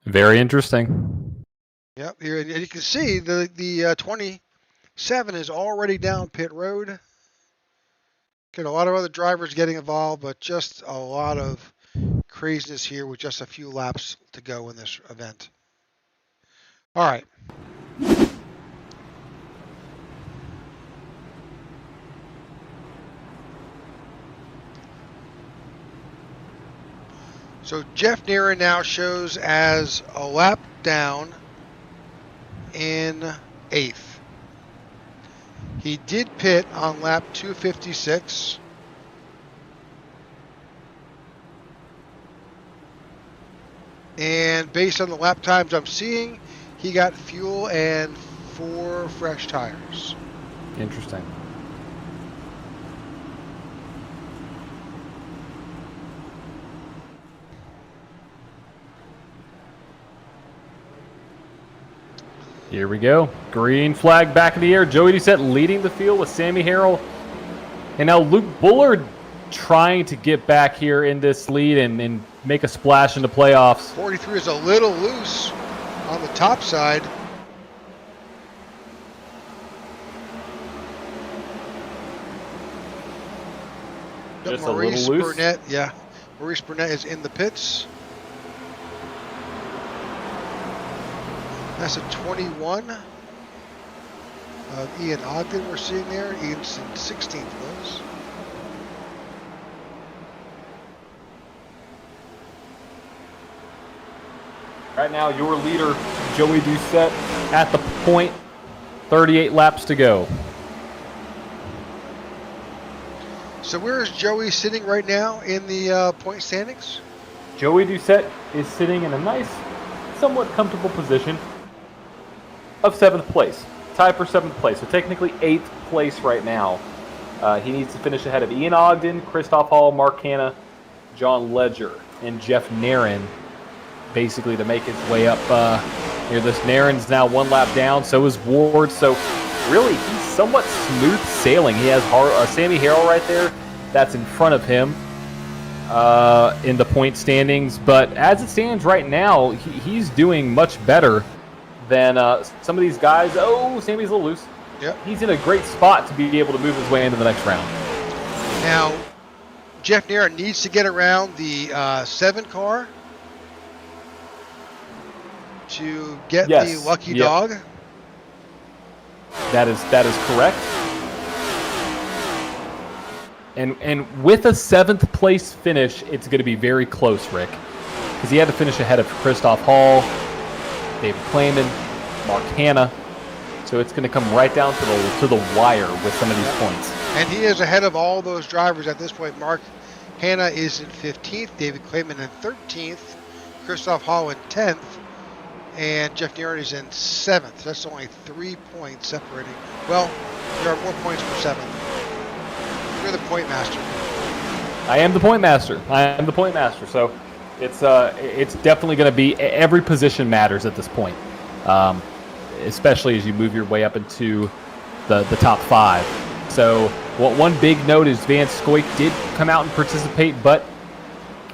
Very interesting. Yep, here and you can see the 27 is already down pit road. Get a lot of other drivers getting involved, but just a lot of craziness here with just a few laps to go in this event. All right. So Jeff Nairn now shows as a lap down in 8th. He did pit on lap 256. And based on the lap times I'm seeing, he got fuel and 4 fresh tires. Interesting. Here we go. Green flag back in the air. Joey Doucette leading the field with Sammy Harrell. And now Luke Bullard trying to get back here in this lead and make a splash in the playoffs. 43 is a little loose on the top side. Just Maurice a little loose. Burnett, yeah. Maurice Burnett is in the pits. That's a 21 of Ian Ogden we're seeing there. Ian's in 16th place. Right now, your leader, Joey Doucette, at the point. 38 laps to go. So where is Joey sitting right now in the point standings? Joey Doucette is sitting in a nice, somewhat comfortable position of 7th place. Tied for 7th place. So technically 8th place right now. He needs to finish ahead of Ian Ogden, Christoph Hall, Mark Hanna, John Ledger, and Jeff Nairn, basically to make his way up here. This Nairn's now 1 lap down. So is Ward. So really, he's somewhat smooth sailing. He has Sammy Harrell right there. That's in front of him in the point standings. But as it stands right now, he's doing much better than some of these guys. Oh, Sammy's a little loose. Yep. He's in a great spot to be able to move his way into the next round. Now, Jeff Nairn needs to get around the 7 car to get the lucky dog. That is correct. And with a 7th place finish, it's going to be very close, Rick, because he had to finish ahead of Christoph Hall, David Clayman, Mark Hanna. So it's going to come right down to the wire with some of these points. And he is ahead of all those drivers at this point. Mark Hanna is in 15th, David Clayman in 13th, Christoph Hall in 10th, and Jeff Neron is in 7th. That's only 3 points separating. Well, there are more points for 7th. You're the point master. I am the point master. So it's definitely going to be, every position matters at this point, especially as you move your way up into the top 5. So one big note is Van Scoik did come out and participate, but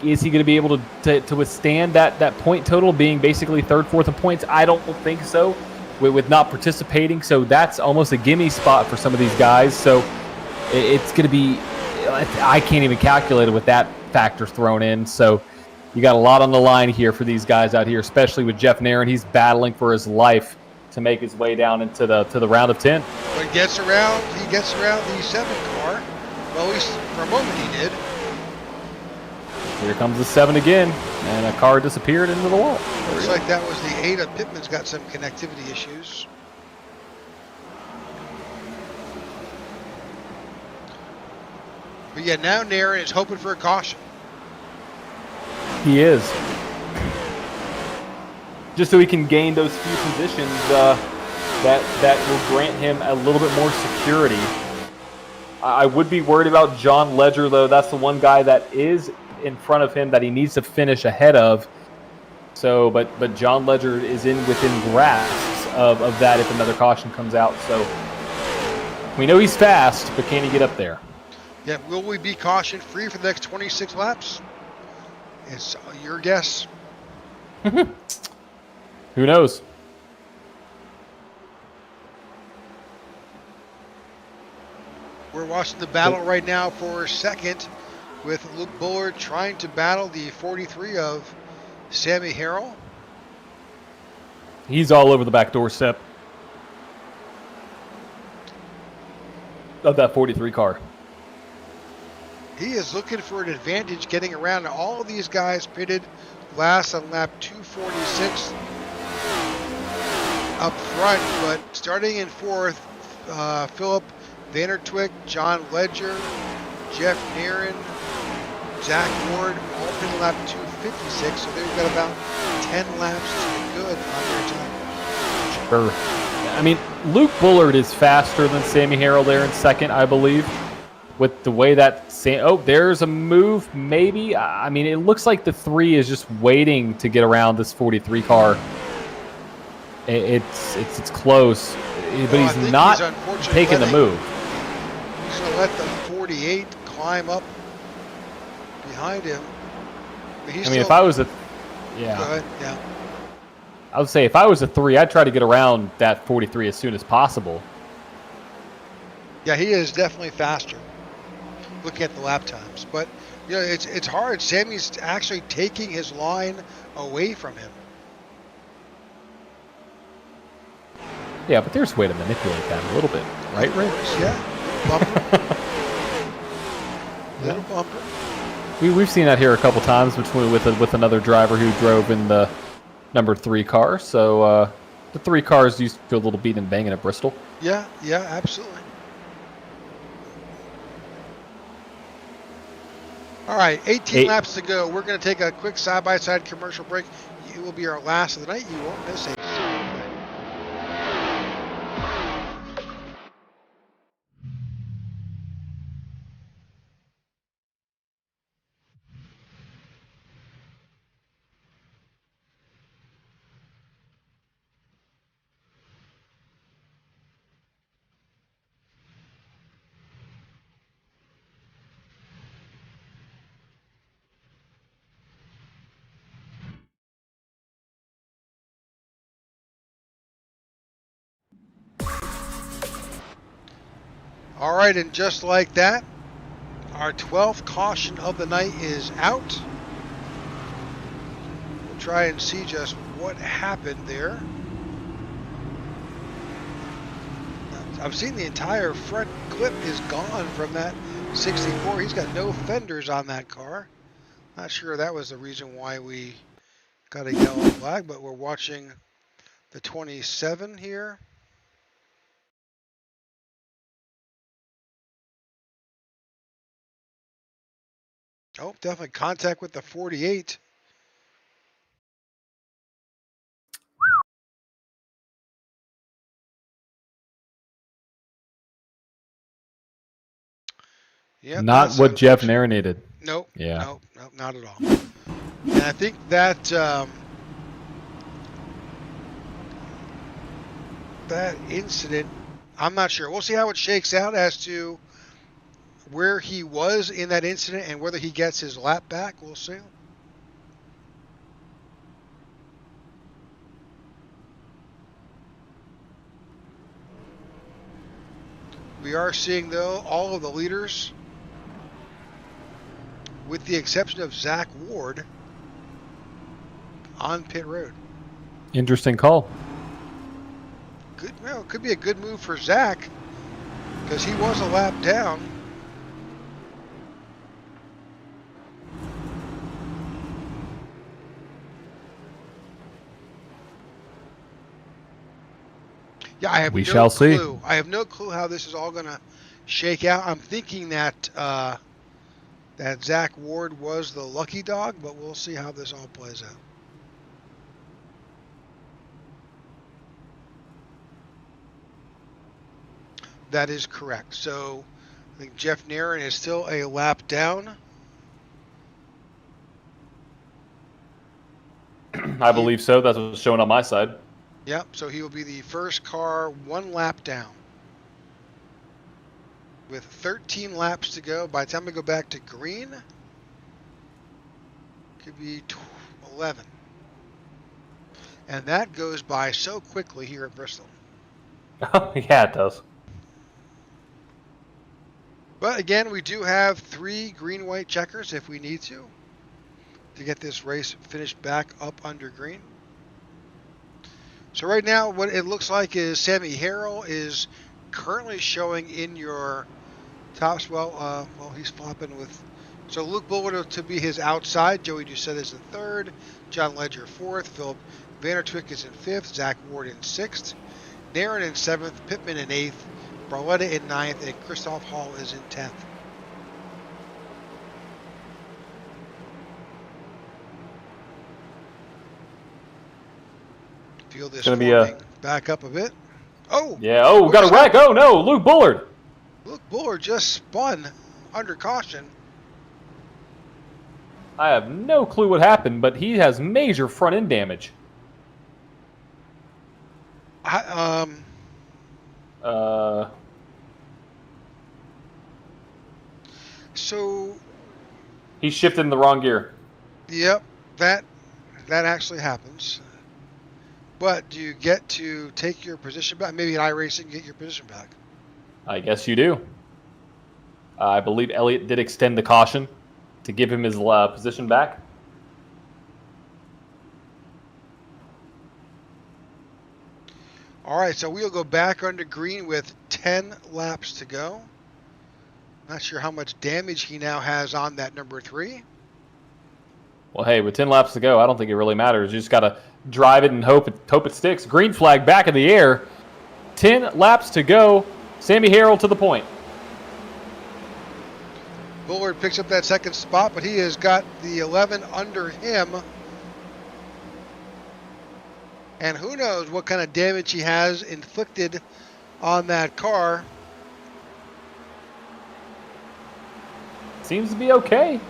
is he going to be able to withstand that point total being basically 3rd, 4th in points? I don't think so with not participating. So that's almost a gimme spot for some of these guys. So it's going to be, I can't even calculate it with that factor thrown in. So you got a lot on the line here for these guys out here, especially with Jeff Neron. He's battling for his life to make his way down into the round of 10. But he gets around the 7 car. Well, at least for a moment he did. Here comes the 7 again, and a car disappeared into the wall. Looks like that was the 8 of Pittman's got some connectivity issues. But yeah, now Neron is hoping for a caution. He is. Just so he can gain those few positions that will grant him a little bit more security. I would be worried about John Ledger, though. That's the one guy that is in front of him that he needs to finish ahead of. So, but John Ledger is within grasp of that if another caution comes out. So we know he's fast, but can he get up there? Yeah, will we be caution free for the next 26 laps? It's your guess. Who knows? We're watching the battle right now for second, with Luke Bullard trying to battle the 43 of Sammy Harrell. He's all over the back doorstep of that 43 car. He is looking for an advantage getting around all of these guys pitted last on lap 246 up front, but starting in 4th, Philip Vandertwick, John Ledger, Jeff Neron, Zach Ward, all pitted lap 256, so they've got about 10 laps to good on their time. Sure. I mean, Luke Bullard is faster than Sammy Harrell there in second, I believe. With the way that there's a move, maybe. I mean, it looks like the 3 is just waiting to get around this 43 car. It's close, but he's not taking the move. He's going to let the 48 climb up behind him. If I was a, Go ahead. Yeah. I would say if I was a 3, I'd try to get around that 43 as soon as possible. Yeah, he is definitely faster. Looking at the lap times, but it's hard. Sammy's actually taking his line away from him. Yeah, but there's a way to manipulate that a little bit, right, Ray? Yeah, bumper. Little bumper. We've seen that here a couple times with another driver who drove in the number 3 car. So the 3 cars used to feel a little beat and banging at Bristol. Yeah, absolutely. All right, 18 laps to go. We're going to take a quick side-by-side commercial break. It will be our last of the night. You won't miss it. All right, and just like that, our 12th caution of the night is out. We'll try and see just what happened there. That I'm seeing the entire front clip is gone from that 64. He's got no fenders on that car. Not sure that was the reason why we got a yellow flag, but we're watching the 27 here. Oh, definitely contact with the 48. Yep, Not that's what Jeff unfortunate. narrated. Nope. Yeah. Nope. Nope. Not at all. And I think that that incident, I'm not sure. We'll see how it shakes out as to where he was in that incident and whether he gets his lap back. We'll see. We are seeing, though, all of the leaders, with the exception of Zach Ward, on pit road. Interesting call. Good. Well, it could be a good move for Zach because he was a lap down. Yeah, I have We no shall see. clue. I have no clue how this is all going to shake out. I'm thinking that that Zach Ward was the lucky dog, but we'll see how this all plays out. That is correct. So I think Jeff Nairn is still a lap down. I believe so. That's what's showing on my side. Yep, so he will be the first car one lap down. With 13 laps to go. By the time we go back to green, could be 11. And that goes by so quickly here at Bristol. Yeah, it does. But again, we do have 3 green-white checkers if we need to get this race finished back up under green. So right now, what it looks like is Sammy Harrell is currently showing in your tops. Well, he's flopping with. So Luke Bullard to be his outside. Joey Doucette is in 3rd. John Ledger 4th. Philip Vandertwick is in 5th. Zach Ward in 6th. Nairn in 7th. Pittman in 8th. Barletta in 9th. And Christoph Hall is in 10th. Feel this forming back up a bit. Oh! Yeah, oh, got a wreck. Oh, no, Luke Bullard. Luke Bullard just spun under caution. I have no clue what happened, but he has major front end damage. So he shifted in the wrong gear. Yep, that actually happens. But do you get to take your position back? Maybe in iRacing, get your position back. I guess you do. I believe Elliott did extend the caution to give him his position back. All right, so we'll go back under green with 10 laps to go. Not sure how much damage he now has on that number 3. Well, hey, with 10 laps to go, I don't think it really matters. You just got to drive it and hope it sticks. Green flag back in the air. 10 laps to go. Sammy Harrell to the point. Bullard picks up that 2nd spot, but he has got the 11 under him. And who knows what kind of damage he has inflicted on that car. Seems to be okay.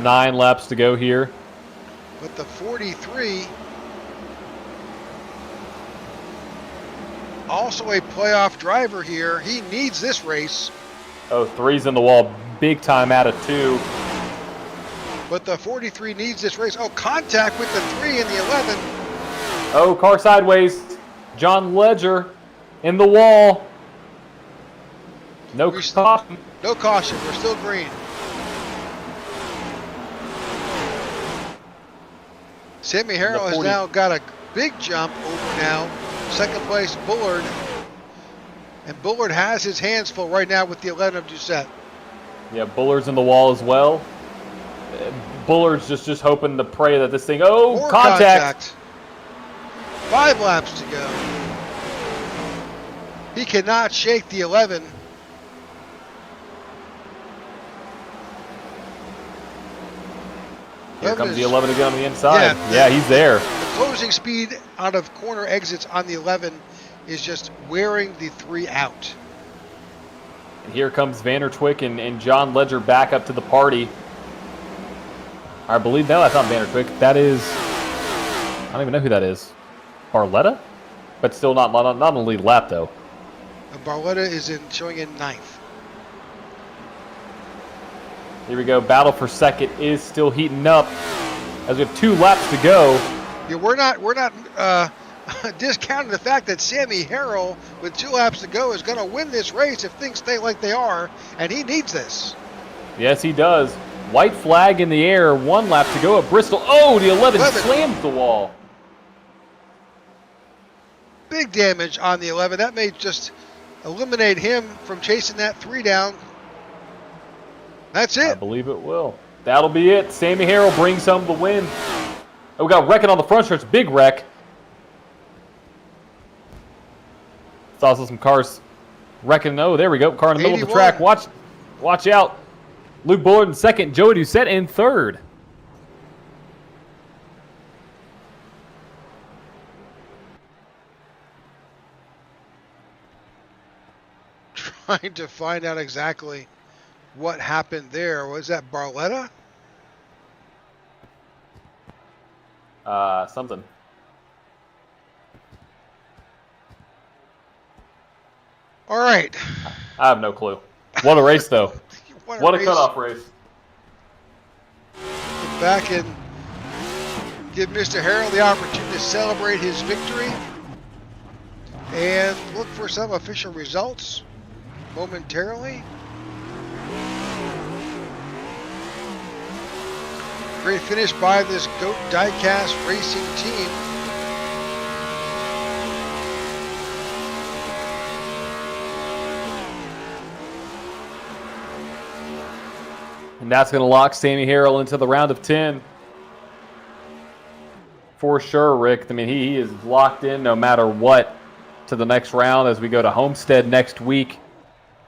Nine laps to go here. But the 43, also a playoff driver here. He needs this race. Oh, 3's in the wall. Big time out of 2. But the 43 needs this race. Oh, contact with the 3 and the 11. Oh, car sideways. John Ledger in the wall. No caution. No caution. We're still green. Sammy Harrell has now got a big jump over now. Second place, Bullard. And Bullard has his hands full right now with the 11 of Doucette. Yeah, Bullard's in the wall as well. Bullard's just hoping to pray that this thing... Oh, More contact. 5 laps to go. He cannot shake the 11. Here comes the 11 again on the inside. Yeah, he's there. The closing speed out of corner exits on the 11 is just wearing the 3 out. And here comes Vandertwick and John Ledger back up to the party. I believe, no, that's not Vandertwick. That is, I don't even know who that is. Barletta? But still not on the lead lap, though. And Barletta is showing in 9th. Here we go. Battle for second is still heating up as we have 2 laps to go. Yeah, we're not discounting the fact that Sammy Harrell, with 2 laps to go, is going to win this race if things stay like they are, and he needs this. Yes, he does. White flag in the air. 1 lap to go at Bristol. Oh, the 11 slams the wall. Big damage on the 11. That may just eliminate him from chasing that 3 down. That's it. I believe it will. That'll be it. Sammy Harrell brings home the win. Oh, we got wrecking on the front stretch. Big wreck. It's also some cars wrecking. Oh, there we go. Car in the middle of the track. Watch out. Luke Bullard in second. Joey Doucette in third. Trying to find out exactly what happened there. Was that Barletta? Something. All right. I have no clue. What a race, though. What a cutoff race. Get back and give Mr. Harrell the opportunity to celebrate his victory and look for some official results momentarily. Great finish by this GOAT Diecast Racing team. And that's going to lock Sammy Harrell into the round of 10. For sure, Rick. I mean, he is locked in no matter what to the next round as we go to Homestead next week.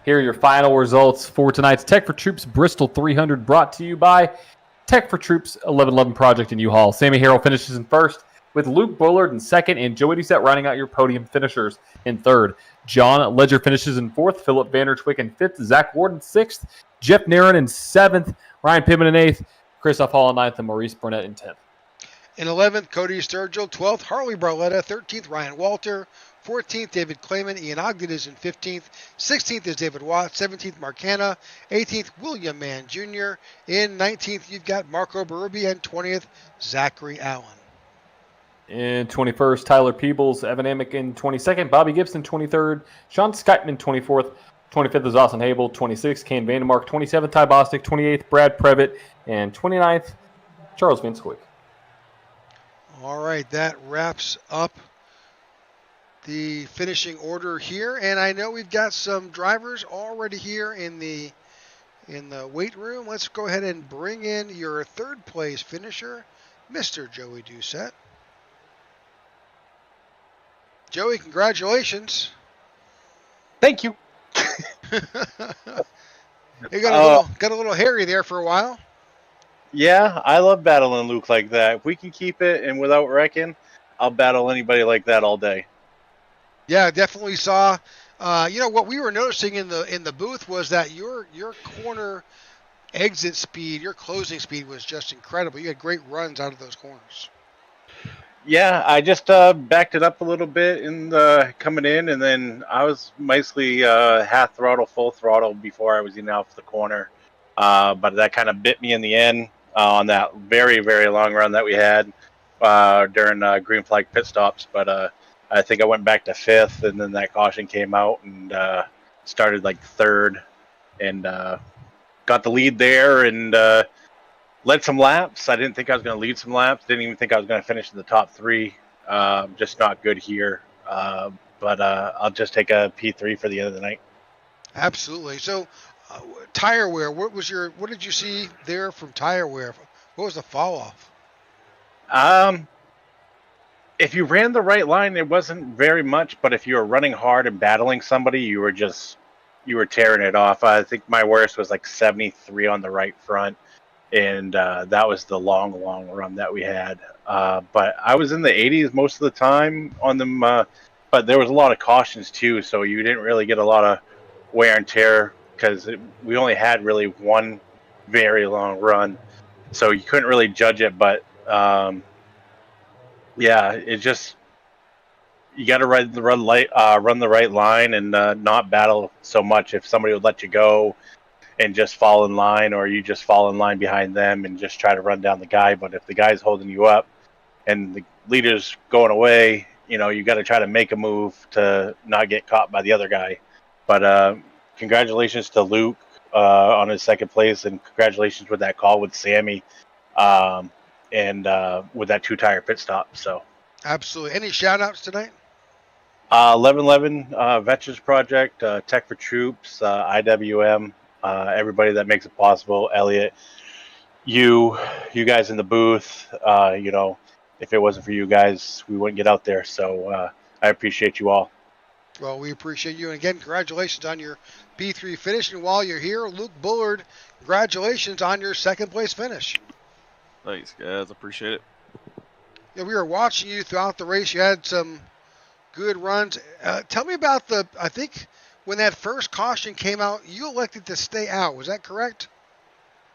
Here are your final results for tonight's Tech4Troops Bristol 300, brought to you by Tech4Troops 1111 Project in U-Haul. Sammy Harrell finishes in first, with Luke Bullard in second and Joey Doucette rounding out your podium finishers in third. John Ledger finishes in fourth, Philip Vandertwick in fifth, Zach Ward in sixth, Jeff Nairn in seventh, Ryan Pittman in eighth, Christoph Hall in ninth, and Maurice Burnett in 10th. In 11th, Cody Sturgill. 12th, Harley Barletta. 13th, Ryan Walter. 14th, David Clayman. Ian Ogden is in 15th. 16th is David Watt. 17th, Mark Hanna. 18th, William Mann Jr. In 19th, you've got Marco Berube. And 20th, Zachary Allen. In 21st, Tyler Peebles, Evan Amick in 22nd, Bobby Gibson 23rd, Sean Skytman 24th, 25th is Austin Habel, 26th, Kane Vandermark, 27th, Ty Bostic, 28th, Brad Previtt, and 29th, Charles Vinsquick. All right, that wraps up the finishing order here, and I know we've got some drivers already here in the weight room. Let's go ahead and bring in your third place finisher, Mr. Joey Doucette. Joey, congratulations. Thank you. You got a little hairy there for a while. Yeah, I love battling Luke like that. If we can keep it and without wrecking, I'll battle anybody like that all day. Yeah, definitely saw. What we were noticing in the booth was that your corner exit speed, your closing speed was just incredible. You had great runs out of those corners. Yeah, I just backed it up a little bit in the coming in, and then I was mostly half throttle, full throttle before I was even off the corner. But that kind of bit me in the end on that very, very long run that we had during green flag pit stops. But I think I went back to fifth, and then that caution came out and started like third, and got the lead there, and led some laps. I didn't think I was going to lead some laps. Didn't even think I was going to finish in the top 3. Just not good here. But I'll just take a P3 for the end of the night. Absolutely. So, tire wear. What did you see there from tire wear? What was the fall off? If you ran the right line, it wasn't very much. But if you were running hard and battling somebody, you were tearing it off. I think my worst was like 73 on the right front, and that was the long run that we had. But I was in the 80s most of the time on them. But there was a lot of cautions too, so you didn't really get a lot of wear and tear because we only had really one very long run, so you couldn't really judge it. But yeah, it just, you got to run the right line and not battle so much. If somebody would let you go and just fall in line, or you just fall in line behind them and just try to run down the guy. But if the guy's holding you up and the leader's going away, you got to try to make a move to not get caught by the other guy. But congratulations to Luke on his second place, and congratulations with that call with Sammy and with that 2-tire pit stop. So absolutely. Any shout outs tonight? 1111 Veterans Project, Tech4Troops, IWM, everybody that makes it possible. Elliot, you guys in the booth, if it wasn't for you guys, we wouldn't get out there. So I appreciate you all. Well, we appreciate you. And again, congratulations on your P3 finish. And while you're here, Luke Bullard, congratulations on your second place finish. Thanks, guys. Appreciate it. Yeah, we were watching you throughout the race. You had some good runs. Tell me about I think when that first caution came out, you elected to stay out. Was that correct?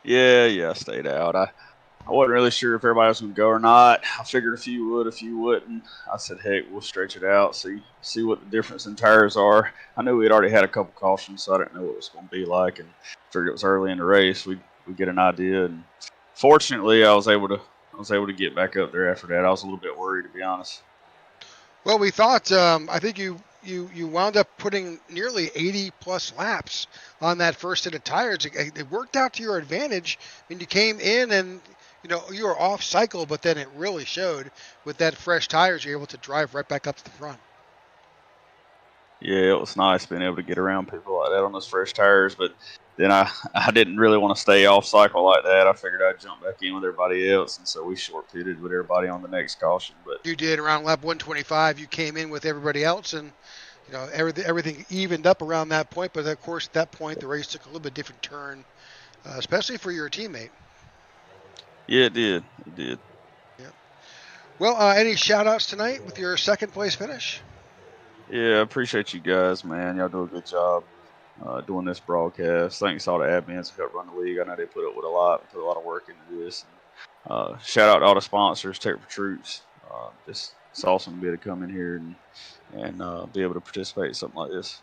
Yeah, I stayed out. I wasn't really sure if everybody was going to go or not. I figured a few would, a few wouldn't. I said, heck, we'll stretch it out, see what the difference in tires are. I knew we had already had a couple cautions, so I didn't know what it was going to be like, and figured it was early in the race. We'd get an idea, and fortunately, I was able to get back up there after that. I was a little bit worried, to be honest. Well, we thought, I think you wound up putting nearly 80-plus laps on that first set of tires. It worked out to your advantage. I mean, you came in and, you were off cycle, but then it really showed with that fresh tires. You're able to drive right back up to the front. Yeah, it was nice being able to get around people like that on those fresh tires, but then I didn't really want to stay off cycle like that. I figured I'd jump back in with everybody else, and so we short pitted with everybody on the next caution. But you did around lap 125. You came in with everybody else, and everything evened up around that point. But of course, at that point, the race took a little bit different turn, especially for your teammate. Yeah, it did. It did. Yeah. Well, any shout-outs tonight with your second-place finish? Yeah, I appreciate you guys, man. Y'all do a good job doing this broadcast. Thanks to all the admins who helped run the league. I know they put up with put a lot of work into this. And, shout out to all the sponsors, Tech4Troops. It's awesome to be able to come in here and be able to participate in something like this.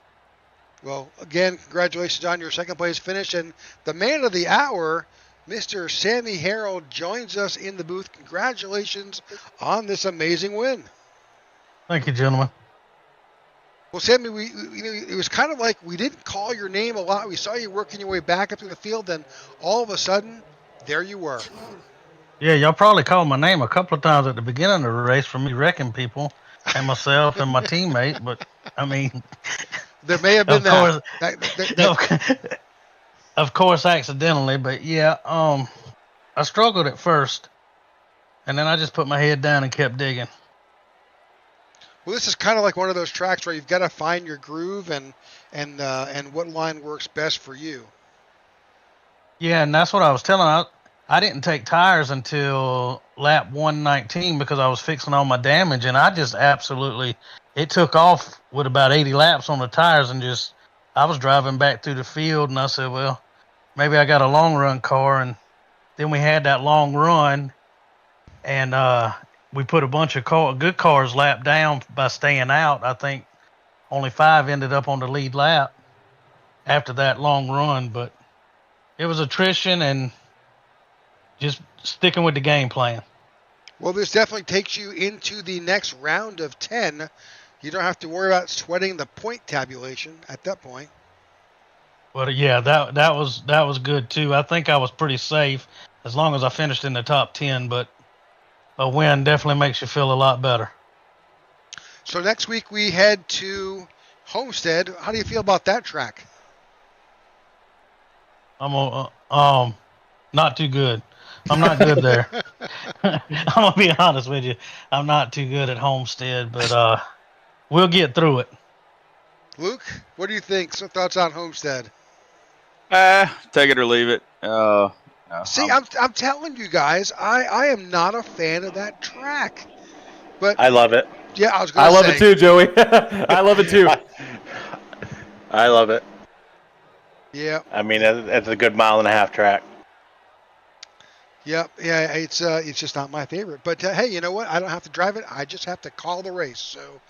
Well, again, congratulations on your second-place finish. And the man of the hour, Mr. Sammy Harold, joins us in the booth. Congratulations on this amazing win. Thank you, gentlemen. Well, Sammy, it was kind of like we didn't call your name a lot. We saw you working your way back up to the field, and all of a sudden, there you were. Yeah, y'all probably called my name a couple of times at the beginning of the race for me wrecking people and myself and my teammate, but, I mean... There may have been that. Of course, accidentally, but yeah, I struggled at first, and then I just put my head down and kept digging. Well, this is kind of like one of those tracks where you've got to find your groove and what line works best for you. Yeah, and that's what I was telling. I didn't take tires until lap 119 because I was fixing all my damage, and I just absolutely, it took off with about 80 laps on the tires, and I was driving back through the field, and I said, well, maybe I got a long run car, and then we had that long run, and we put a bunch of good cars lap down by staying out. I think only 5 ended up on the lead lap after that long run, but it was attrition and just sticking with the game plan. Well, this definitely takes you into the next round of 10. You don't have to worry about sweating the point tabulation at that point. But yeah, that was good too. I think I was pretty safe. as long as I finished in the top 10. But a win definitely makes you feel a lot better. So next week we head to Homestead. How do you feel about that track? I'm not too good. I'm not good there. I'm gonna be honest with you. I'm not too good at Homestead, but we'll get through it. Luke, what do you think? Some thoughts on Homestead? Take it or leave it. See, I'm telling you guys, I am not a fan of that track. But I love it. yeah, I was going to I say. love it too, Joey. I love it too. I love it. Yeah. I mean, it's a good 1.5-mile track. Yep. Yeah, it's just not my favorite. But hey, you know what? I don't have to drive it. I just have to call the race. So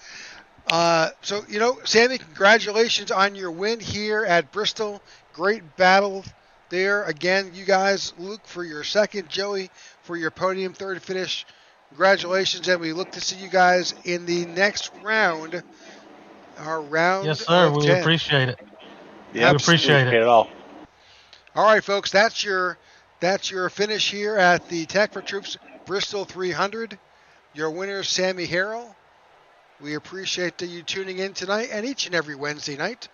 Sammy, congratulations on your win here at Bristol. Great battle there. Again, you guys, Luke for your second, Joey for your podium third finish. Congratulations, and we look to see you guys in the next round. Our round. Yes, sir. Of We 10. appreciate it. Yeah, we appreciate it. all. All right, folks, that's your finish here at the Tech4Troops Bristol 300. Your winner, Sammy Harrell. We appreciate you tuning in tonight and each and every Wednesday night.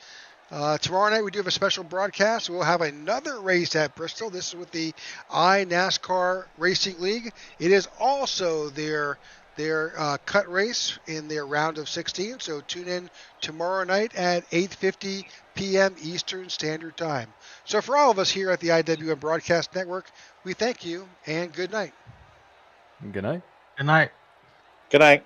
Tomorrow night we do have a special broadcast. We'll have another race at Bristol. This is with the iNASCAR Racing League. It is also their cut race in their round of 16. So tune in tomorrow night at 8:50 p.m. Eastern Standard Time. So for all of us here at the IWM Broadcast Network, we thank you and good night. Good night. Good night. Good night.